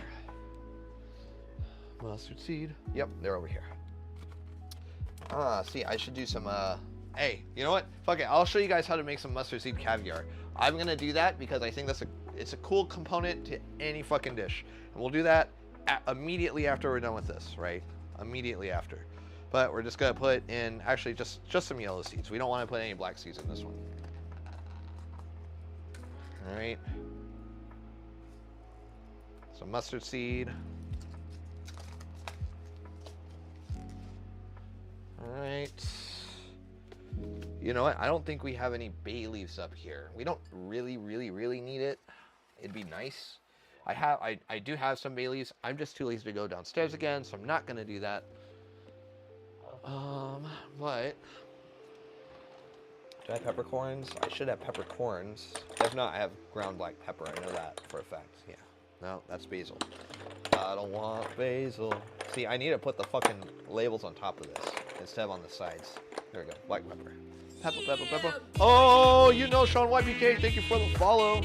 Mustard seed. Yep, they're over here. See, I should do some, hey, you know what? Fuck it, I'll show you guys how to make some mustard seed caviar. I'm gonna do that because I think it's a cool component to any fucking dish. And we'll do that immediately after we're done with this, right? Immediately after. But we're just gonna put in, actually, just some yellow seeds. We don't wanna put any black seeds in this one. All right, some mustard seed. All right. You know what? I don't think we have any bay leaves up here. We don't really need it. It'd be nice. I do have some bay leaves. I'm just too lazy to go downstairs again, so I'm not gonna do that. But do I have peppercorns? I should have peppercorns. If not, I have ground black pepper. I know that for a fact. Yeah. No, that's basil. I don't want basil. See, I need to put the fucking labels on top of this instead of on the sides. There we go. Black pepper. Pepper. Oh, you know Sean YBK. Thank you for the follow.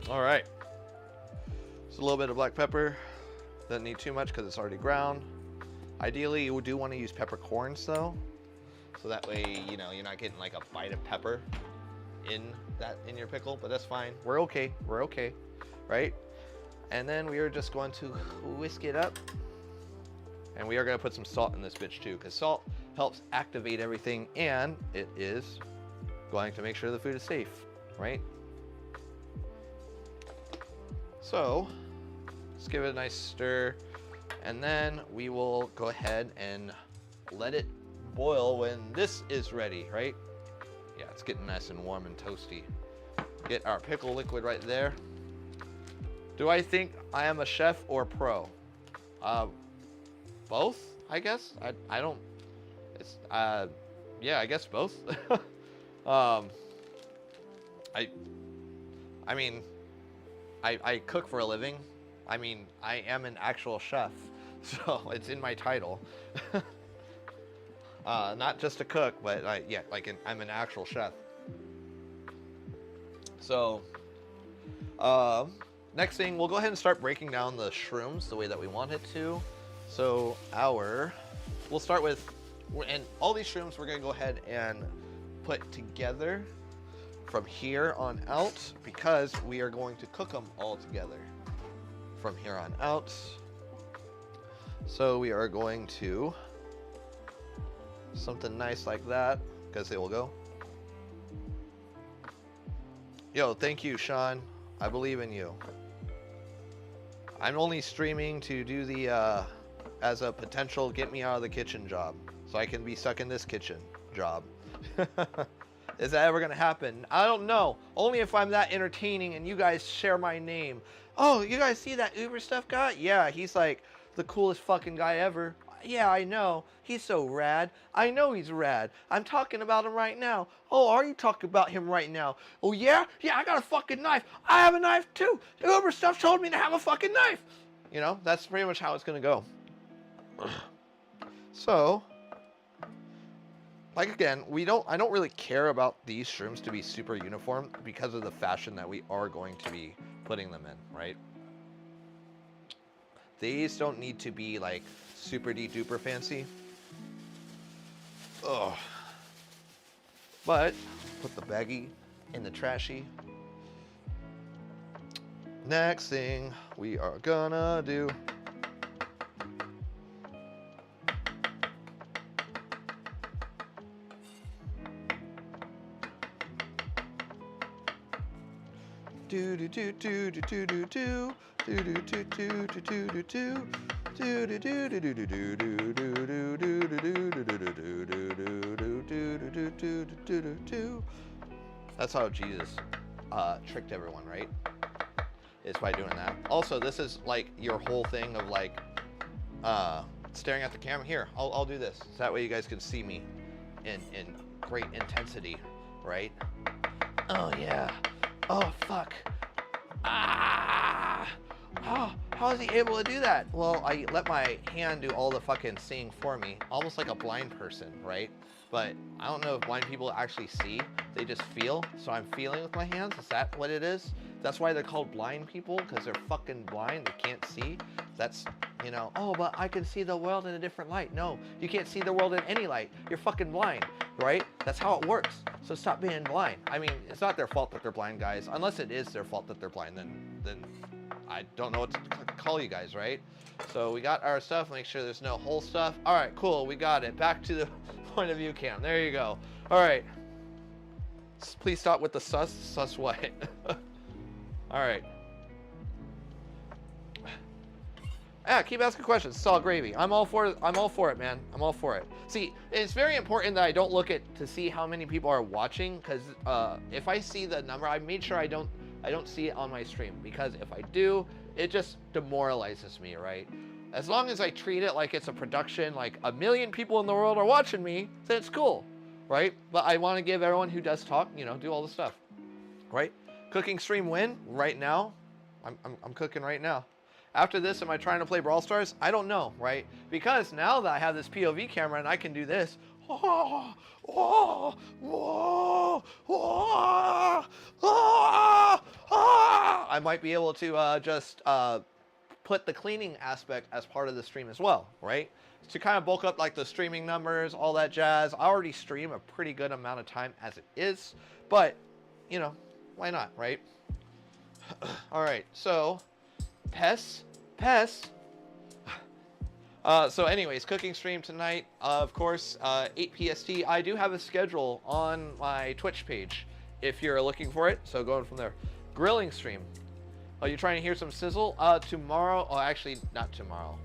All right. Just a little bit of black pepper. Doesn't need too much because it's already ground. Ideally, you do want to use peppercorns though, so that way, you know, you're not getting like a bite of pepper in your pickle, but that's fine. We're okay, right? And then we are just going to whisk it up, and we are going to put some salt in this bitch too, because salt helps activate everything, and it is going to make sure the food is safe, right? So, let's give it a nice stir. And then we will go ahead and let it boil when this is ready, right? Yeah, it's getting nice and warm and toasty. Get our pickle liquid right there. Do I think I am a chef or pro? Both, I guess. I don't, it's, yeah, I guess both. I mean, I cook for a living. I mean, I am an actual chef, so it's in my title. Not just a cook, but I'm an actual chef. So, next thing, we'll go ahead and start breaking down the shrooms the way that we want it to. So we'll start with, and all these shrooms we're gonna go ahead and put together from here on out because we are going to cook them all together from here on out. So we are going to something nice like that because they will go. Yo, thank you, Sean. I believe in you. I'm only streaming to do the as a potential get me out of the kitchen job, so I can be stuck in this kitchen job. Is that ever gonna happen? I don't know. Only if I'm that entertaining and you guys share my name. Oh, you guys see that Uber stuff guy? Yeah, he's like the coolest fucking guy ever. Yeah, I know. He's so rad. I know he's rad. I'm talking about him right now. Oh, are you talking about him right now? Oh, yeah? Yeah, I got a fucking knife. I have a knife too. Uber stuff told me to have a fucking knife. You know, that's pretty much how it's gonna go. So, like again, I don't really care about these shrooms to be super uniform because of the fashion that we are going to be putting them in, right? These don't need to be like super duper fancy. Ugh. But put the baggie in the trashy. Next thing we are gonna do. Do do do do do do do do do do do do do do do do. That's how Jesus tricked everyone, right? Is by doing that. Also, this is like your whole thing of like staring at the camera. Here, I'll do this. So that way you guys can see me in great intensity, right? Oh yeah. Oh fuck. Ah. Oh, how is he able to do that? Well, I let my hand do all the fucking seeing for me, almost like a blind person, right? But I don't know if blind people actually see, they just feel. So I'm feeling with my hands. Is that what it is? That's why they're called blind people, because they're fucking blind, they can't see. That's, you know, oh, but I can see the world in a different light. No, you can't see the world in any light. You're fucking blind, right? That's how it works. So stop being blind. I mean, it's not their fault that they're blind, guys. Unless it is their fault that they're blind, then I don't know what to call you guys, right? So we got our stuff, make sure there's no whole stuff. All right, cool, we got it. Back to the point of view cam, there you go. All right, please stop with the sus what? All right. Yeah, keep asking questions, it's all gravy. I'm all for it, man, I'm all for it. See, it's very important that I don't look at to see how many people are watching, because if I see the number, I made sure I don't see it on my stream, because if I do, it just demoralizes me, right? As long as I treat it like it's a production, like 1 million people in the world are watching me, then it's cool, right? But I want to give everyone who does talk, you know, do all the stuff, right? Cooking stream win right now. I'm cooking right now. After this, am I trying to play Brawl Stars? I don't know, right? Because now that I have this POV camera and I can do this, I might be able to just put the cleaning aspect as part of the stream as well, right? To kind of bulk up like the streaming numbers, all that jazz. I already stream a pretty good amount of time as it is, but you know, why not, right? All right, so Pess. So anyways, cooking stream tonight, of course, 8 PST. I do have a schedule on my Twitch page if you're looking for it, so going from there. Grilling stream. Oh, you're trying to hear some sizzle? Tomorrow, oh, actually, not tomorrow.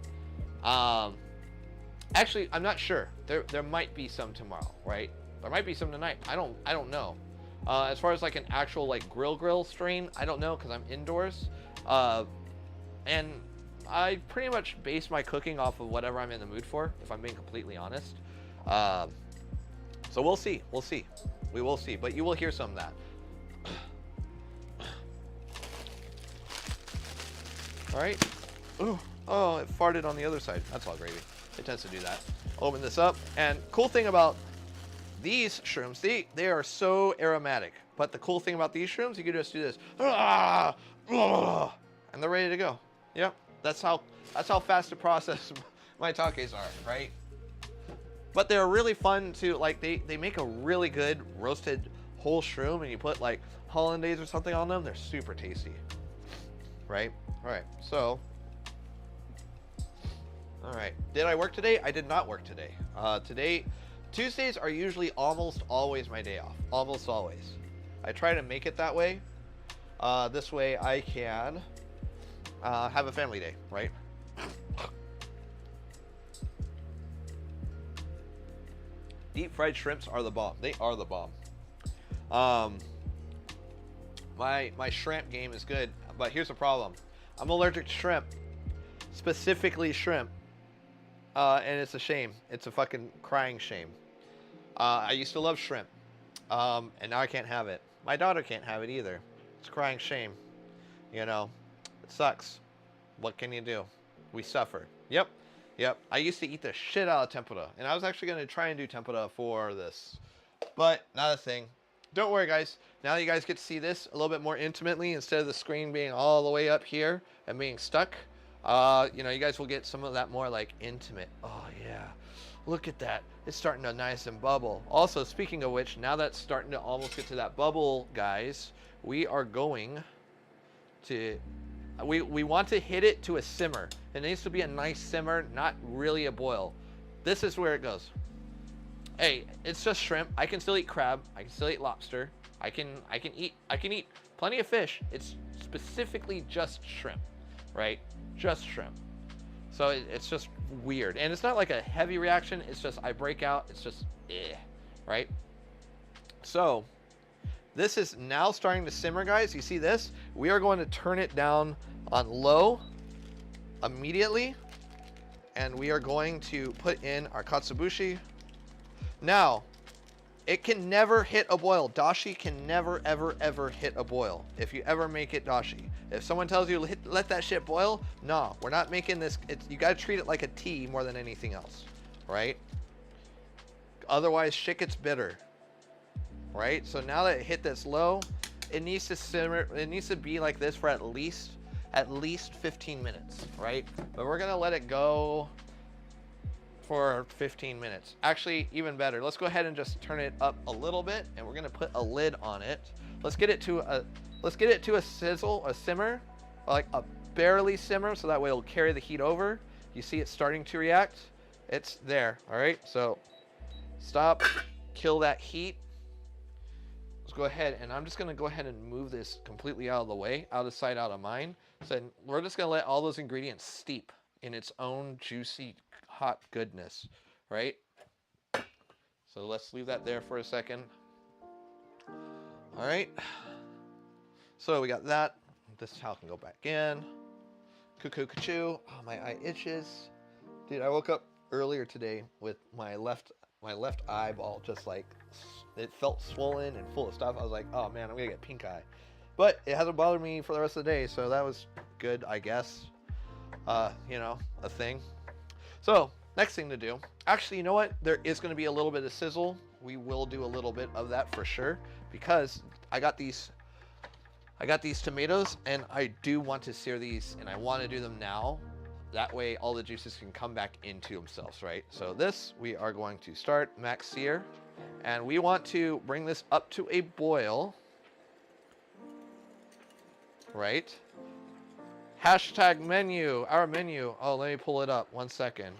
Actually, I'm not sure. There might be some tomorrow, right? There might be some tonight. I don't know. As far as like an actual like grill stream, I don't know because I'm indoors. And I pretty much base my cooking off of whatever I'm in the mood for, if I'm being completely honest. So we'll see. We will see, but you will hear some of that. All right. Ooh. Oh, it farted on the other side. That's all gravy. It tends to do that. Open this up, and cool thing about these shrooms, they are so aromatic. But the cool thing about these shrooms, you can just do this, and they're ready to go. Yep, that's how fast to process my takes are, right? But they're really fun to like. They make a really good roasted whole shroom and you put like hollandaise or something on them, they're super tasty, right? All right, so, all right. Did I work today? I did not work today. Tuesdays are usually almost always my day off, almost always. I try to make it that way. This way I can have a family day, right? Deep fried shrimps are the bomb. They are the bomb. My shrimp game is good, but here's the problem. I'm allergic to shrimp, specifically shrimp, and it's a shame. It's a fucking crying shame. I used to love shrimp, and now I can't have it. My daughter can't have it either. It's a crying shame. You know, it sucks. What can you do? We suffer. Yep. I used to eat the shit out of tempura, and I was actually going to try and do tempura for this, but not a thing. Don't worry, guys. Now that you guys get to see this a little bit more intimately, instead of the screen being all the way up here and being stuck, you know, you guys will get some of that more like intimate. Oh yeah, look at that. It's starting to nice and bubble. Also, speaking of which, now that's starting to almost get to that bubble, guys, we are going to, we want to hit it to a simmer. It needs to be a nice simmer, not really a boil. This is where it goes. Hey, it's just shrimp. I can still eat crab. I can still eat lobster. I can eat plenty of fish. It's specifically just shrimp, right? Just shrimp. So it's just weird. And it's not like a heavy reaction. It's just I break out. It's just right? So this is now starting to simmer, guys. You see this? We are going to turn it down on low immediately. And we are going to put in our katsuobushi. Now, it can never hit a boil. Dashi can never, ever hit a boil if you ever make it dashi. If someone tells you, let that shit boil, no, we're not making this. You got to treat it like a tea more than anything else, right? Otherwise, shit gets bitter, right? So now that it hit this low, it needs to simmer. It needs to be like this for at least 15 minutes, right? But we're going to let it go for 15 minutes. Actually, even better. Let's go ahead and just turn it up a little bit, and we're gonna put a lid on it. Let's get it to a sizzle, a simmer, like a barely simmer, so that way it'll carry the heat over. You see it starting to react. It's there. All right. So stop, kill that heat. Let's go ahead, and I'm just gonna go ahead and move this completely out of the way, out of sight, out of mind. So we're just gonna let all those ingredients steep in its own juicy hot goodness, right? So let's leave that there for a second. All right. So we got that. This towel can go back in. Cuckoo, cuckoo. Oh, my eye itches. Dude, I woke up earlier today with my left eyeball just like, it felt swollen and full of stuff. I was like, oh man, I'm gonna get pink eye. But it hasn't bothered me for the rest of the day, so that was good, I guess. You know, a thing. So, next thing to do, actually, you know what? There is going to be a little bit of sizzle. We will do a little bit of that for sure, because I got these tomatoes, and I do want to sear these, and I want to do them now. That way, all the juices can come back into themselves, right? So this, we are going to start max sear, and we want to bring this up to a boil, right? Hashtag menu, our menu. Oh, let me pull it up. 1 second.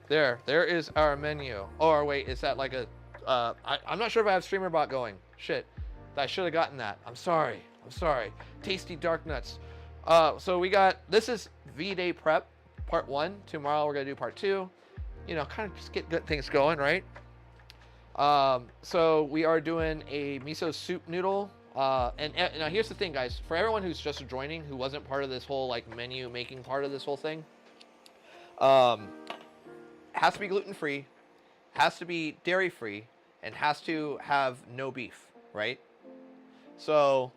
There is our menu. Or wait, is that like a, I'm not sure if I have streamer bot going. Shit, I should have gotten that. I'm sorry. Tasty dark nuts. So we got, this is Vday Prep, part 1. Tomorrow we're gonna do part 2. You know, kind of just get good things going, right? So we are doing a miso soup noodle. And now here's the thing, guys. For everyone who's just joining, who wasn't part of this whole like menu making part of this whole thing, has to be gluten-free, has to be dairy-free, and has to have no beef, right? So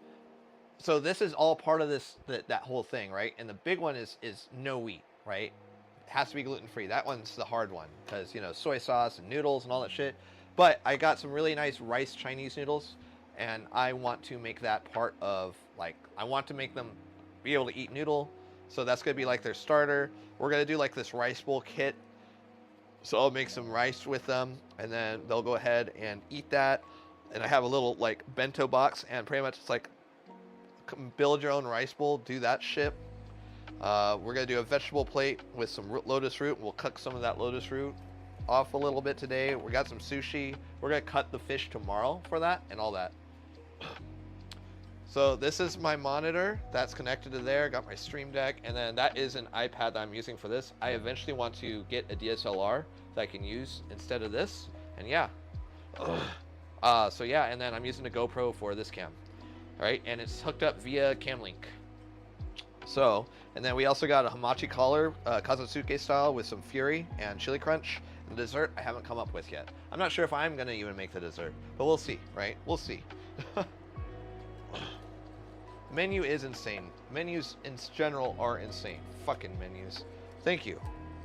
this is all part of this that whole thing, right? And the big one is no wheat, right? It has to be gluten-free. That one's the hard one because, you know, soy sauce and noodles and all that shit. But I got some really nice rice Chinese noodles. And I want to make that part of, like, I want to make them be able to eat noodle. So that's going to be like their starter. We're going to do like this rice bowl kit. So I'll make some rice with them. And then they'll go ahead and eat that. And I have a little like bento box, and pretty much it's like build your own rice bowl, do that shit. We're gonna do a vegetable plate with some lotus root. We'll cook some of that lotus root off a little bit today. We got some sushi. We're gonna cut the fish tomorrow for that and all that. So this is my monitor that's connected to there. Got my Stream Deck, and then that is an iPad that I'm using for this. I eventually want to get a DSLR that I can use instead of this, and yeah. So yeah, and then I'm using a GoPro for this cam. All right, and it's hooked up via Camlink. So, and then we also got a hamachi collar, Kazusuke style, with some Fury and chili crunch. And the dessert I haven't come up with yet. I'm not sure if I'm gonna even make the dessert, but we'll see, right? We'll see. Menu is insane. Menus in general are insane. Fucking menus. Thank you.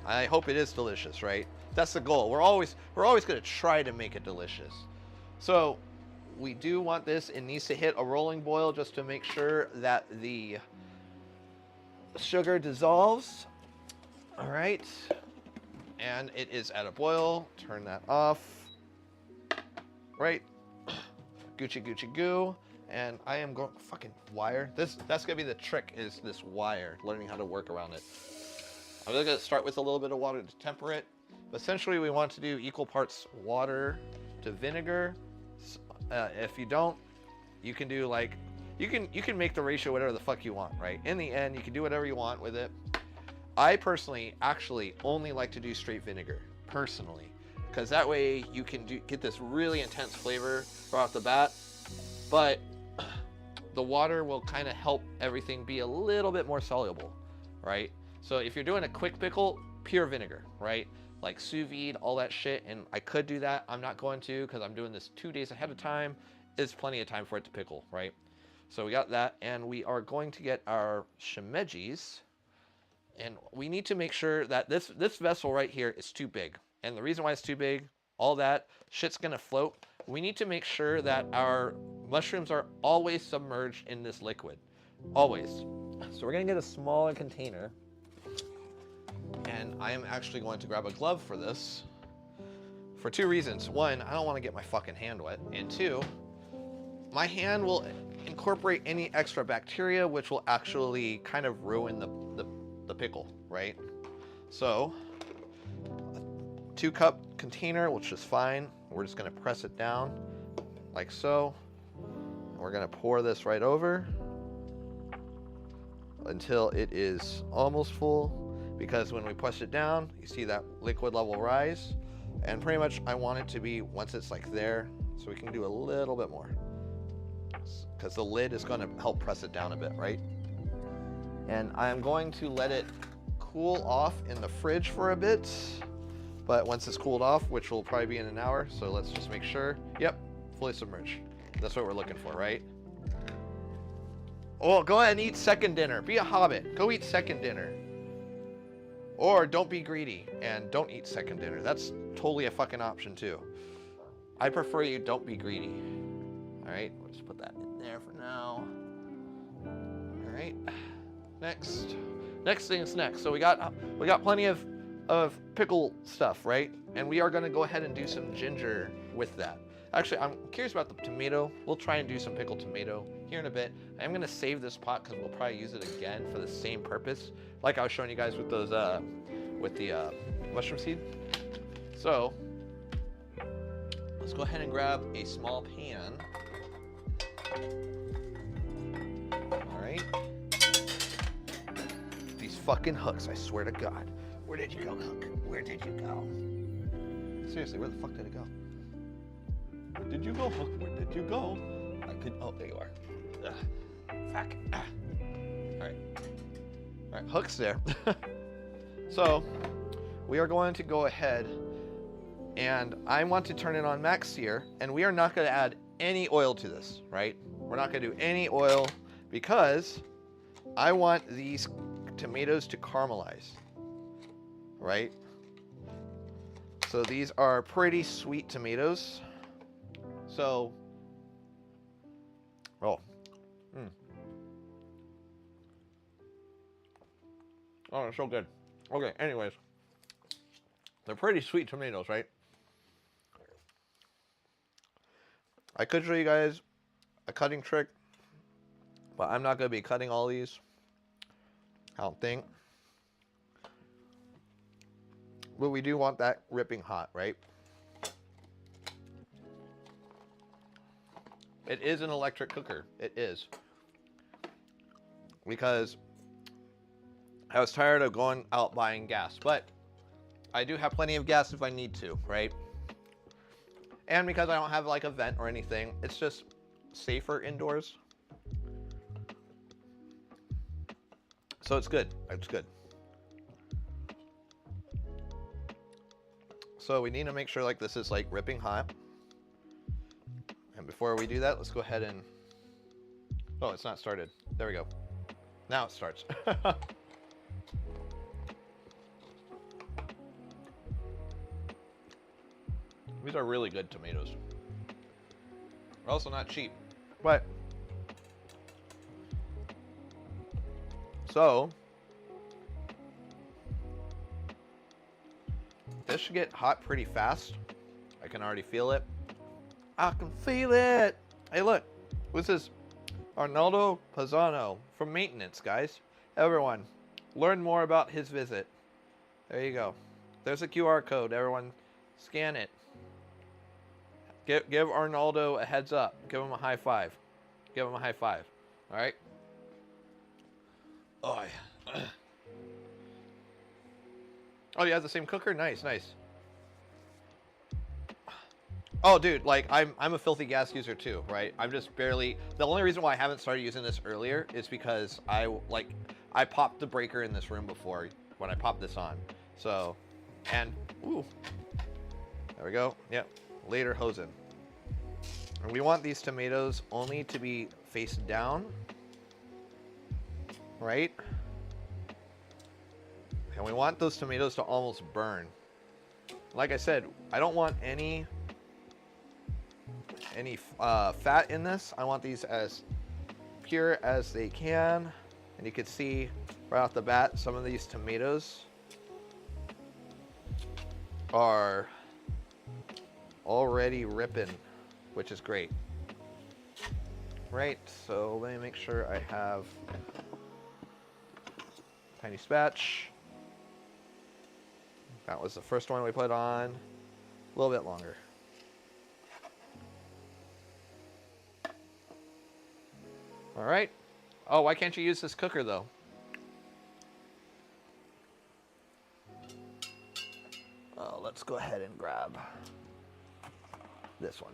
I hope it is delicious, right? That's the goal. We're always gonna try to make it delicious. So we do want this. It needs to hit a rolling boil just to make sure that the sugar dissolves. All right. And it is at a boil. Turn that off. Right. Gucci Gucci goo. And I am going fucking wire. That's gonna be the trick, is this wire, learning how to work around it. I'm just gonna start with a little bit of water to temper it. But essentially we want to do equal parts water to vinegar. If you don't, you can do like, you can make the ratio whatever the fuck you want, right? In the end, you can do whatever you want with it. I personally actually only like to do straight vinegar, personally, because that way you can get this really intense flavor right off the bat. But the water will kind of help everything be a little bit more soluble, right? So if you're doing a quick pickle, pure vinegar, right? Like sous vide, all that shit. And I could do that. I'm not going to, because I'm doing this 2 days ahead of time. It's plenty of time for it to pickle, right? So we got that, and we are going to get our shimejis. And we need to make sure that this vessel right here is too big. And the reason why it's too big, all that shit's gonna float. We need to make sure that our mushrooms are always submerged in this liquid, always. So we're gonna get a smaller container, and I am actually going to grab a glove for this for 2 reasons. 1, I don't want to get my fucking hand wet, and 2, my hand will incorporate any extra bacteria, which will actually kind of ruin the pickle, right? So, a 2-cup container, which is fine. We're just gonna press it down like so. And we're gonna pour this right over until it is almost full, because when we push it down, you see that liquid level rise. And pretty much I want it to be, once it's like there, so we can do a little bit more, because the lid is going to help press it down a bit, right? And I'm going to let it cool off in the fridge for a bit. But once it's cooled off, which will probably be in an hour, so let's just make sure. Yep, fully submerged. That's what we're looking for, right? Oh, go ahead and eat second dinner. Be a hobbit. Go eat second dinner. Or don't be greedy and don't eat second dinner. That's totally a fucking option too. I prefer you don't be greedy. All right, we'll just put that in there for now. All right, next thing's next. So we got plenty of pickle stuff, right? And we are gonna go ahead and do some ginger with that. Actually, I'm curious about the tomato. We'll try and do some pickled tomato here in a bit. I'm gonna save this pot because we'll probably use it again for the same purpose, like I was showing you guys with those with the mushroom seed. So let's go ahead and grab a small pan. All right. These fucking hooks, I swear to God. Where did you go, hook? Where did you go? Seriously, where the fuck did it go? Where did you go, hook? Where did you go? I could, oh, there you are. Fuck. All right, hook's there. So we are going to go ahead, and I want to turn it on max sear, and we are not going to add any oil to this, right? We're not going to do any oil because I want these tomatoes to caramelize, right? So these are pretty sweet tomatoes. So, oh, oh, it's so good. Okay, anyways, they're pretty sweet tomatoes, right? I could show you guys a cutting trick, but I'm not going to be cutting all these. I don't think. But we do want that ripping hot, right? It is an electric cooker. It is. Because I was tired of going out buying gas, but I do have plenty of gas if I need to, right? And because I don't have like a vent or anything, it's just safer indoors. So it's good. It's good. So we need to make sure like this is like ripping hot. And before we do that, let's go ahead and... Oh, it's not started. There we go. Now it starts. These are really good tomatoes. They're also not cheap, but... So... This should get hot pretty fast. I can already feel it. I can feel it! Hey look, this is Arnaldo Pisano from maintenance, guys. Everyone, learn more about his visit. There you go. There's a QR code. Everyone, scan it. Give Arnaldo a heads up. Give him a high five. Give him a high five. All right. Oh, yeah. Oh, you have the same cooker? Nice, nice. Oh, dude, like I'm a filthy gas user too, right? I'm just barely. The only reason why I haven't started using this earlier is because I popped the breaker in this room before when I popped this on. So, and ooh, there we go. Yep, later hosen. And we want these tomatoes only to be face down, right? And we want those tomatoes to almost burn. Like I said, I don't want any fat in this. I want these as pure as they can. And you can see right off the bat, some of these tomatoes are already ripping, which is great. Right, so let me make sure I have tiny spatch. That was the first one we put on. A little bit longer. All right. Oh, why can't you use this cooker though? Oh, let's go ahead and grab this one.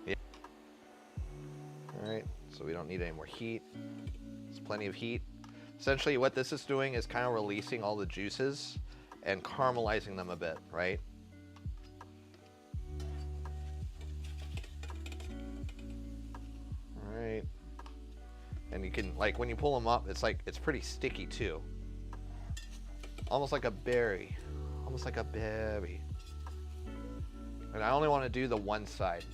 Yeah. All right, so we don't need any more heat. There's plenty of heat. Essentially what this is doing is kind of releasing all the juices and caramelizing them a bit, right? All right. And you can, like, when you pull them up, it's like, it's pretty sticky too. Almost like a berry. Almost like a berry. And I only want to do the one side.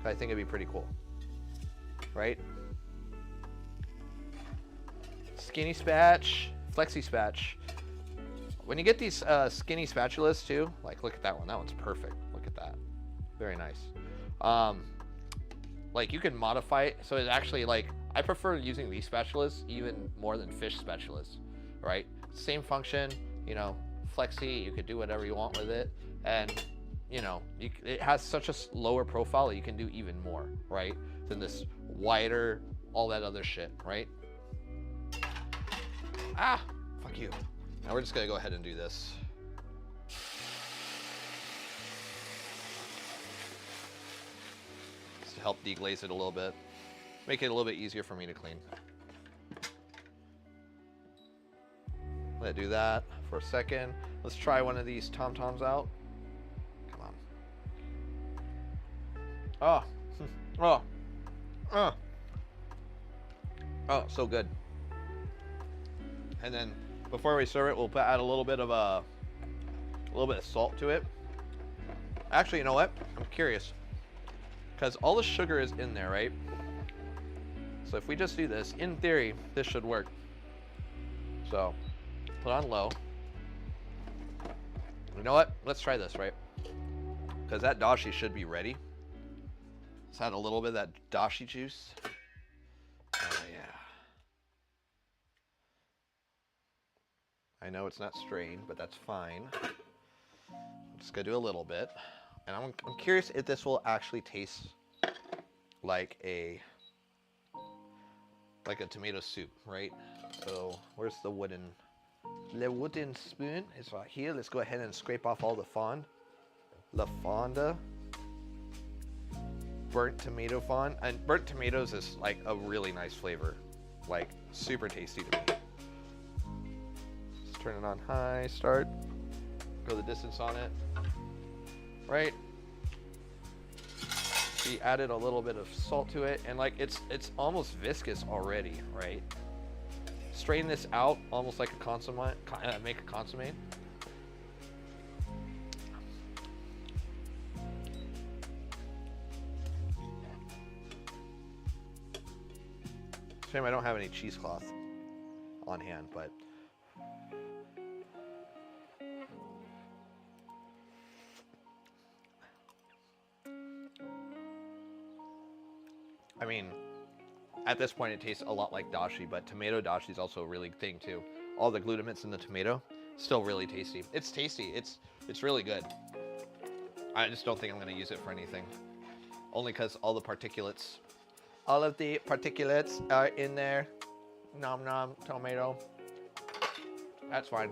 I think it'd be pretty cool. Right? Skinny spatch, flexi spatch. When you get these skinny spatulas too, like look at that one. That one's perfect. Look at that. Very nice. Like you can modify it. So it's actually like, I prefer using these spatulas even more than fish spatulas, right? Same function, you know, flexi, you could do whatever you want with it. And you know, it has such a lower profile that you can do even more, right? Than this wider, all that other shit, right? Ah, fuck you. Now we're just gonna go ahead and do this. Just to help deglaze it a little bit. Make it a little bit easier for me to clean. Let it do that for a second. Let's try one of these tom-toms out. Come on. Oh. Oh, so good. And then before we serve it, we'll add a little bit of salt to it. Actually, you know what? I'm curious, because all the sugar is in there, right? So if we just do this, in theory, this should work. So put on low. You know what? Let's try this, right? Because that dashi should be ready. Let's add a little bit of that dashi juice. Oh, yeah. I know it's not strained, but that's fine. I'm just gonna do a little bit. And I'm curious if this will actually taste like a tomato soup, right? So where's the wooden spoon? It's right here. Let's go ahead and scrape off all the fond. La fonda. Burnt tomato fond. And burnt tomatoes is like a really nice flavor. Like super tasty to me. Let's turn it on high, start. Go the distance on it. Right? We added a little bit of salt to it, and like it's almost viscous already, right? Strain this out almost like a consomme, make a consomme. Shame I don't have any cheesecloth on hand, but I mean, at this point it tastes a lot like dashi, but tomato dashi is also a really thing too. All the glutamates in the tomato, still really tasty. It's tasty, it's really good. I just don't think I'm gonna use it for anything. Only because all of the particulates are in there. Nom nom, tomato. That's fine.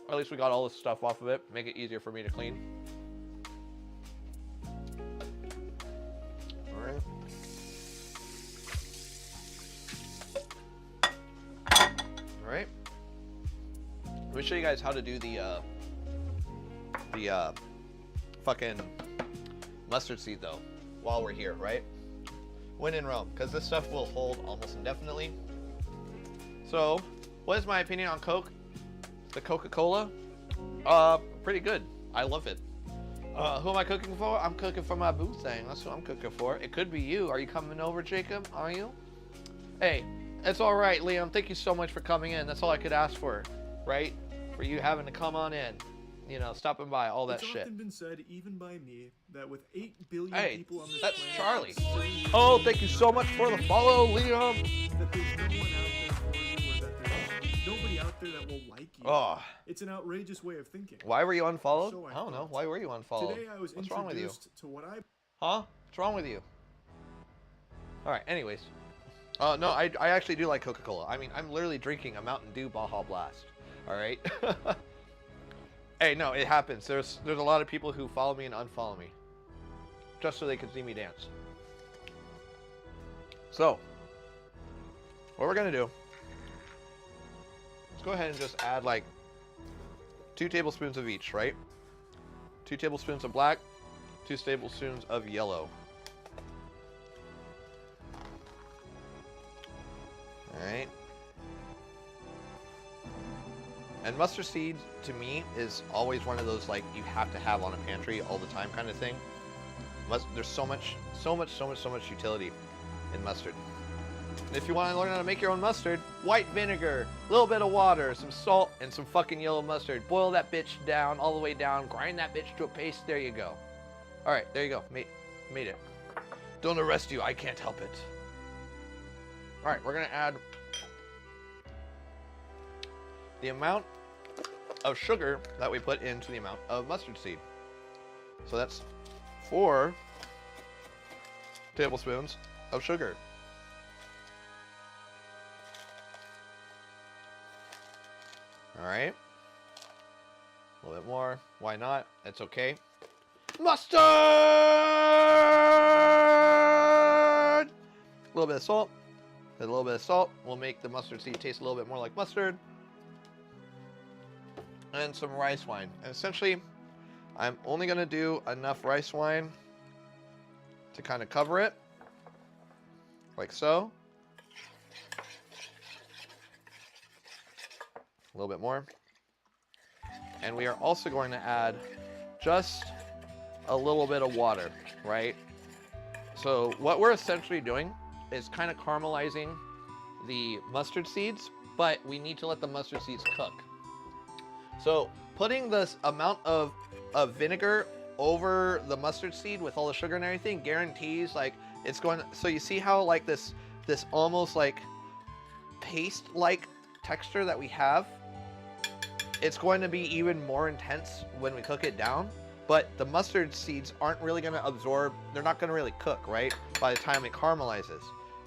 At least we got all this stuff off of it, make it easier for me to clean. Alright. Let me show you guys how to do the fucking mustard seed though, while we're here, right? When in Rome, because this stuff will hold almost indefinitely. So, what is my opinion on Coke? The Coca-Cola? Pretty good. I love it. Who am I cooking for? I'm cooking for my boo thing. That's what I'm cooking for. It could be you. Are you coming over, Jacob? Are you? Hey, it's all right, Liam. Thank you so much for coming in. That's all I could ask for, right? For you having to come on in. You know, stopping by, all that shit. It's often been said, even by me, that with 8 billion people on this that's planet, Charlie. Oh, thank you so much for the follow, Liam. That there's no one out there for you, or that there's nobody out there that will like you. Oh. It's an outrageous way of thinking. Why were you unfollowed? So I don't know. Why were you unfollowed? Today I was What's wrong with you? to what I... Huh? What's wrong with you? Alright, anyways. No, I actually do like Coca-Cola. I mean, I'm literally drinking a Mountain Dew Baja Blast. Alright? Hey, no, it happens. There's a lot of people who follow me and unfollow me. Just so they can see me dance. So, what we're gonna do, let's go ahead and just add like 2 tablespoons of each, right? 2 tablespoons of black, 2 tablespoons of yellow. Alright. And mustard seed, to me, is always one of those, like, you have to have on a pantry all the time kind of thing. There's so much utility in mustard. And if you want to learn how to make your own mustard, white vinegar, a little bit of water, some salt, and some fucking yellow mustard. Boil that bitch down, all the way down, grind that bitch to a paste, there you go. Alright, there you go, made it. Don't arrest you, I can't help it. Alright, we're gonna add the amount of sugar that we put into the amount of mustard seed. So that's 4 tablespoons of sugar. All right, a little bit more. Why not? It's okay. Mustard! A little bit of salt. A little bit of salt will make the mustard seed taste a little bit more like mustard. And some rice wine. And essentially, I'm only going to do enough rice wine to kind of cover it, like so. A little bit more. And we are also going to add just a little bit of water, right? So what we're essentially doing is kind of caramelizing the mustard seeds, but we need to let the mustard seeds cook. So putting this amount of vinegar over the mustard seed with all the sugar and everything guarantees like it's going, so you see how like this almost like paste-like texture that we have, it's going to be even more intense when we cook it down, but the mustard seeds aren't really going to absorb, they're not going to really cook, right, by the time it caramelizes.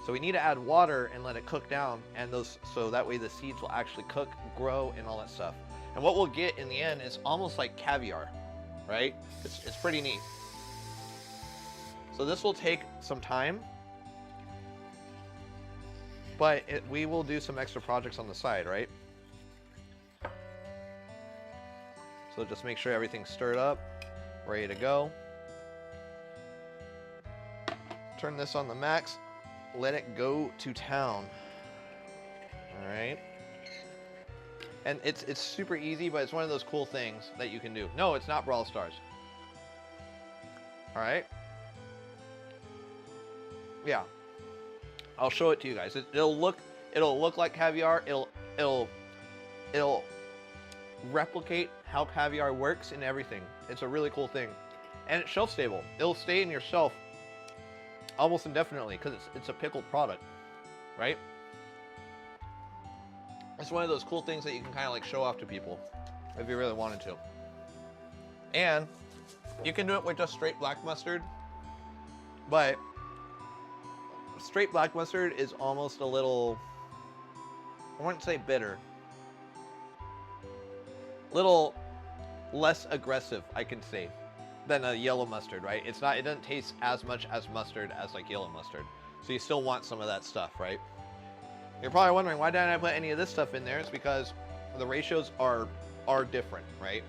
So we need to add water and let it cook down, and those, so that way the seeds will actually cook, grow, and all that stuff. And what we'll get in the end is almost like caviar, right? It's pretty neat. So this will take some time, but we will do some extra projects on the side, right? So just make sure everything's stirred up, ready to go. Turn this on the max, let it go to town. All right. And it's super easy, but it's one of those cool things that you can do. No, it's not Brawl Stars. All right. Yeah. I'll show it to you guys. It'll look like caviar. It'll replicate how caviar works and everything. It's a really cool thing, and it's shelf stable. It'll stay in your shelf almost indefinitely because it's a pickled product, right? It's one of those cool things that you can kind of like show off to people if you really wanted to. And you can do it with just straight black mustard, but straight black mustard is almost a little, I wouldn't say bitter, little less aggressive, I can say, than a yellow mustard, right? It doesn't taste as much as mustard as like yellow mustard. So you still want some of that stuff, right? You're probably wondering, why didn't I put any of this stuff in there? It's because the ratios are different, right?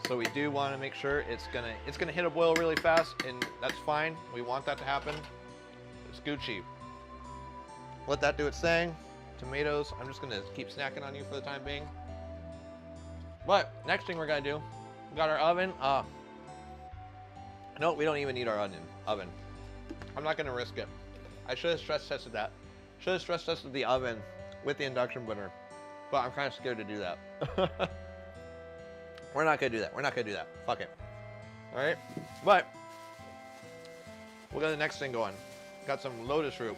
So we do want to make sure it's gonna hit a boil really fast, and that's fine. We want that to happen. It's Gucci. Let that do its thing. Tomatoes, I'm just gonna keep snacking on you for the time being. But next thing we're gonna do, we got our oven. No, we don't even need our oven. I'm not gonna risk it. I should have stress tested that. Should have stress tested the oven with the induction burner, but I'm kind of scared to do that. We're not gonna do that. We're not gonna do that. Fuck it. All right, but we'll get the next thing going. Got some lotus root.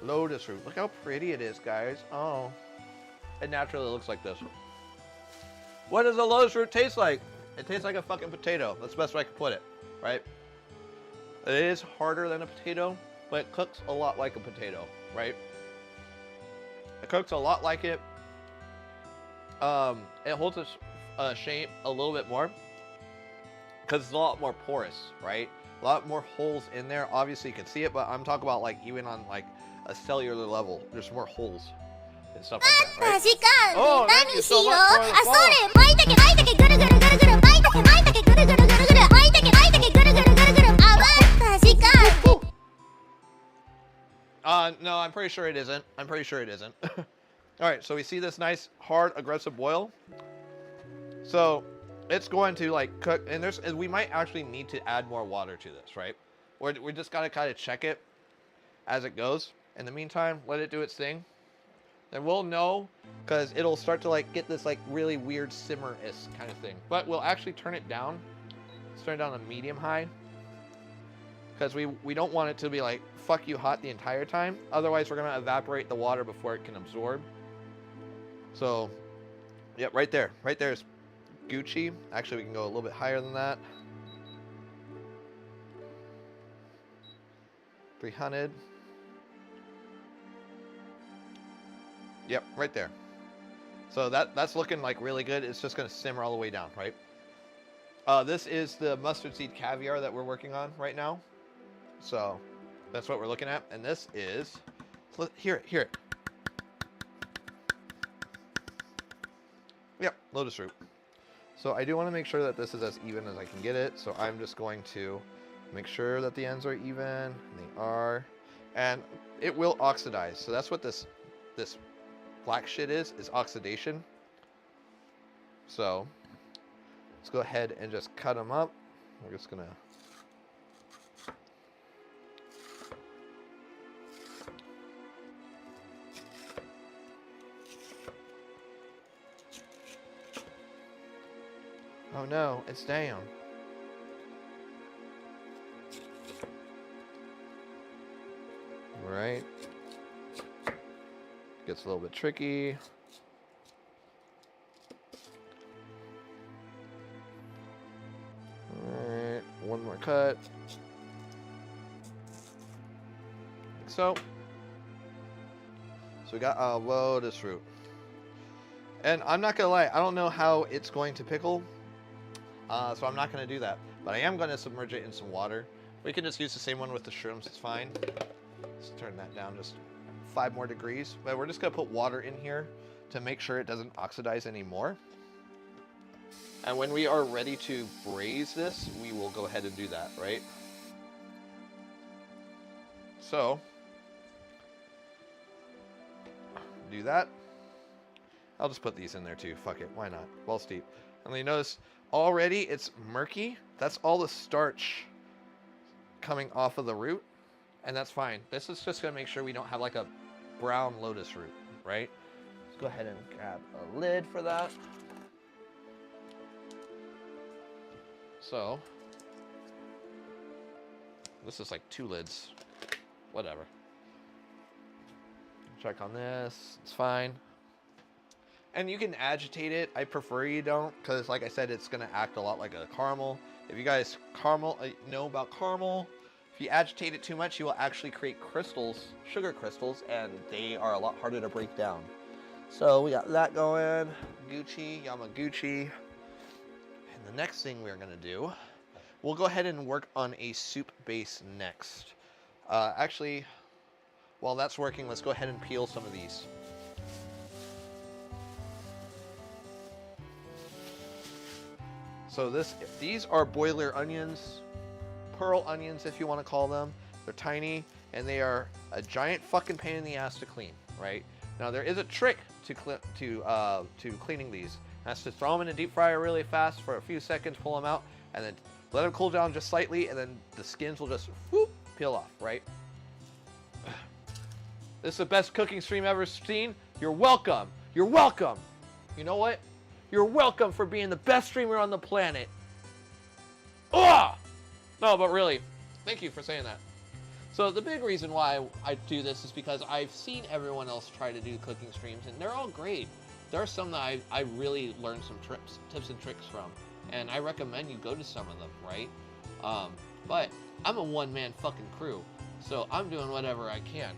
Lotus root. Look how pretty it is, guys. Oh, it naturally looks like this. What does a lotus root taste like? It tastes like a fucking potato. That's the best way I can put it, right? It is harder than a potato, but it cooks a lot like a potato, right? It cooks a lot like it. It holds its shape a little bit more because it's a lot more porous, right? A lot more holes in there. Obviously, you can see it, but I'm talking about like even on like a cellular level, there's more holes and stuff like that, right? Oh, thank you so much for the follow. No, I'm pretty sure it isn't. I'm pretty sure it isn't. All right, so we see this nice, hard, aggressive boil. So it's going to like cook, and we might actually need to add more water to this, right? We just gotta kind of check it as it goes. In the meantime, let it do its thing. Then we'll know, because it'll start to like get this like really weird simmer-ish kind of thing. But we'll actually turn it down. Let's turn it down to medium high, because we don't want it to be like fuck you hot the entire time. Otherwise, we're gonna evaporate the water before it can absorb. So, yep, right there is Gucci. Actually, we can go a little bit higher than that. 300. Yep, right there. So that's looking like really good. It's just gonna simmer all the way down, right? This is the mustard seed caviar that we're working on right now. So that's what we're looking at. And this is, hear it. Yep, lotus root. So I do want to make sure that this is as even as I can get it. So I'm just going to make sure that the ends are even. And they are. And it will oxidize. So that's what this black shit is oxidation. So let's go ahead and just cut them up. We're just gonna Oh no, it's down. Right. Gets a little bit tricky. Alright, one more cut. Like so. So we got a lotus root. And I'm not gonna lie, I don't know how it's going to pickle. So I'm not gonna do that. But I am gonna submerge it in some water. We can just use the same one with the shrooms, it's fine. Let's turn that down just 5 more degrees. But we're just gonna put water in here to make sure it doesn't oxidize anymore. And when we are ready to braise this, we will go ahead and do that, right? So, do that. I'll just put these in there too, fuck it, why not? Well steep. And you notice, already it's murky. That's all the starch coming off of the root, and that's fine. This is just gonna make sure we don't have like a brown lotus root, right? Let's go ahead and grab a lid for that. So, this is like 2 lids, whatever. Check on this, it's fine. And you can agitate it. I prefer you don't, because like I said, it's gonna act a lot like a caramel. If you guys know about caramel, if you agitate it too much, you will actually create crystals, sugar crystals, and they are a lot harder to break down. So we got that going, Gucci, Yamaguchi. And the next thing we're gonna do, we'll go ahead and work on a soup base next. Actually, while that's working, let's go ahead and peel some of these. So these are boiler onions, pearl onions if you want to call them. They're tiny and they are a giant fucking pain in the ass to clean, right? Now there is a trick to cleaning these. That's to throw them in a deep fryer really fast for a few seconds, pull them out, and then let them cool down just slightly, and then the skins will just whoop, peel off, right? This is the best cooking stream ever seen. You're welcome. You're welcome. You know what? You're welcome for being the best streamer on the planet. Ugh! No, but really, thank you for saying that. So the big reason why I do this is because I've seen everyone else try to do cooking streams, and they're all great. There are some that I really learned some tips and tricks from, and I recommend you go to some of them, right? But I'm a one-man fucking crew, so I'm doing whatever I can.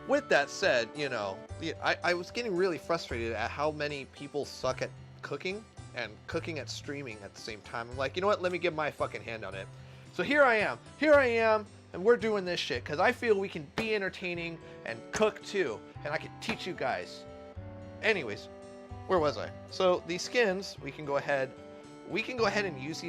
With that said, you know, I was getting really frustrated at how many people suck at cooking and cooking at streaming at the same time. I'm like, you know what? Let me give my fucking hand on it. So here I am, and we're doing this shit because I feel we can be entertaining and cook too, and I can teach you guys. Anyways, where was I? So these skins, we can go ahead and use these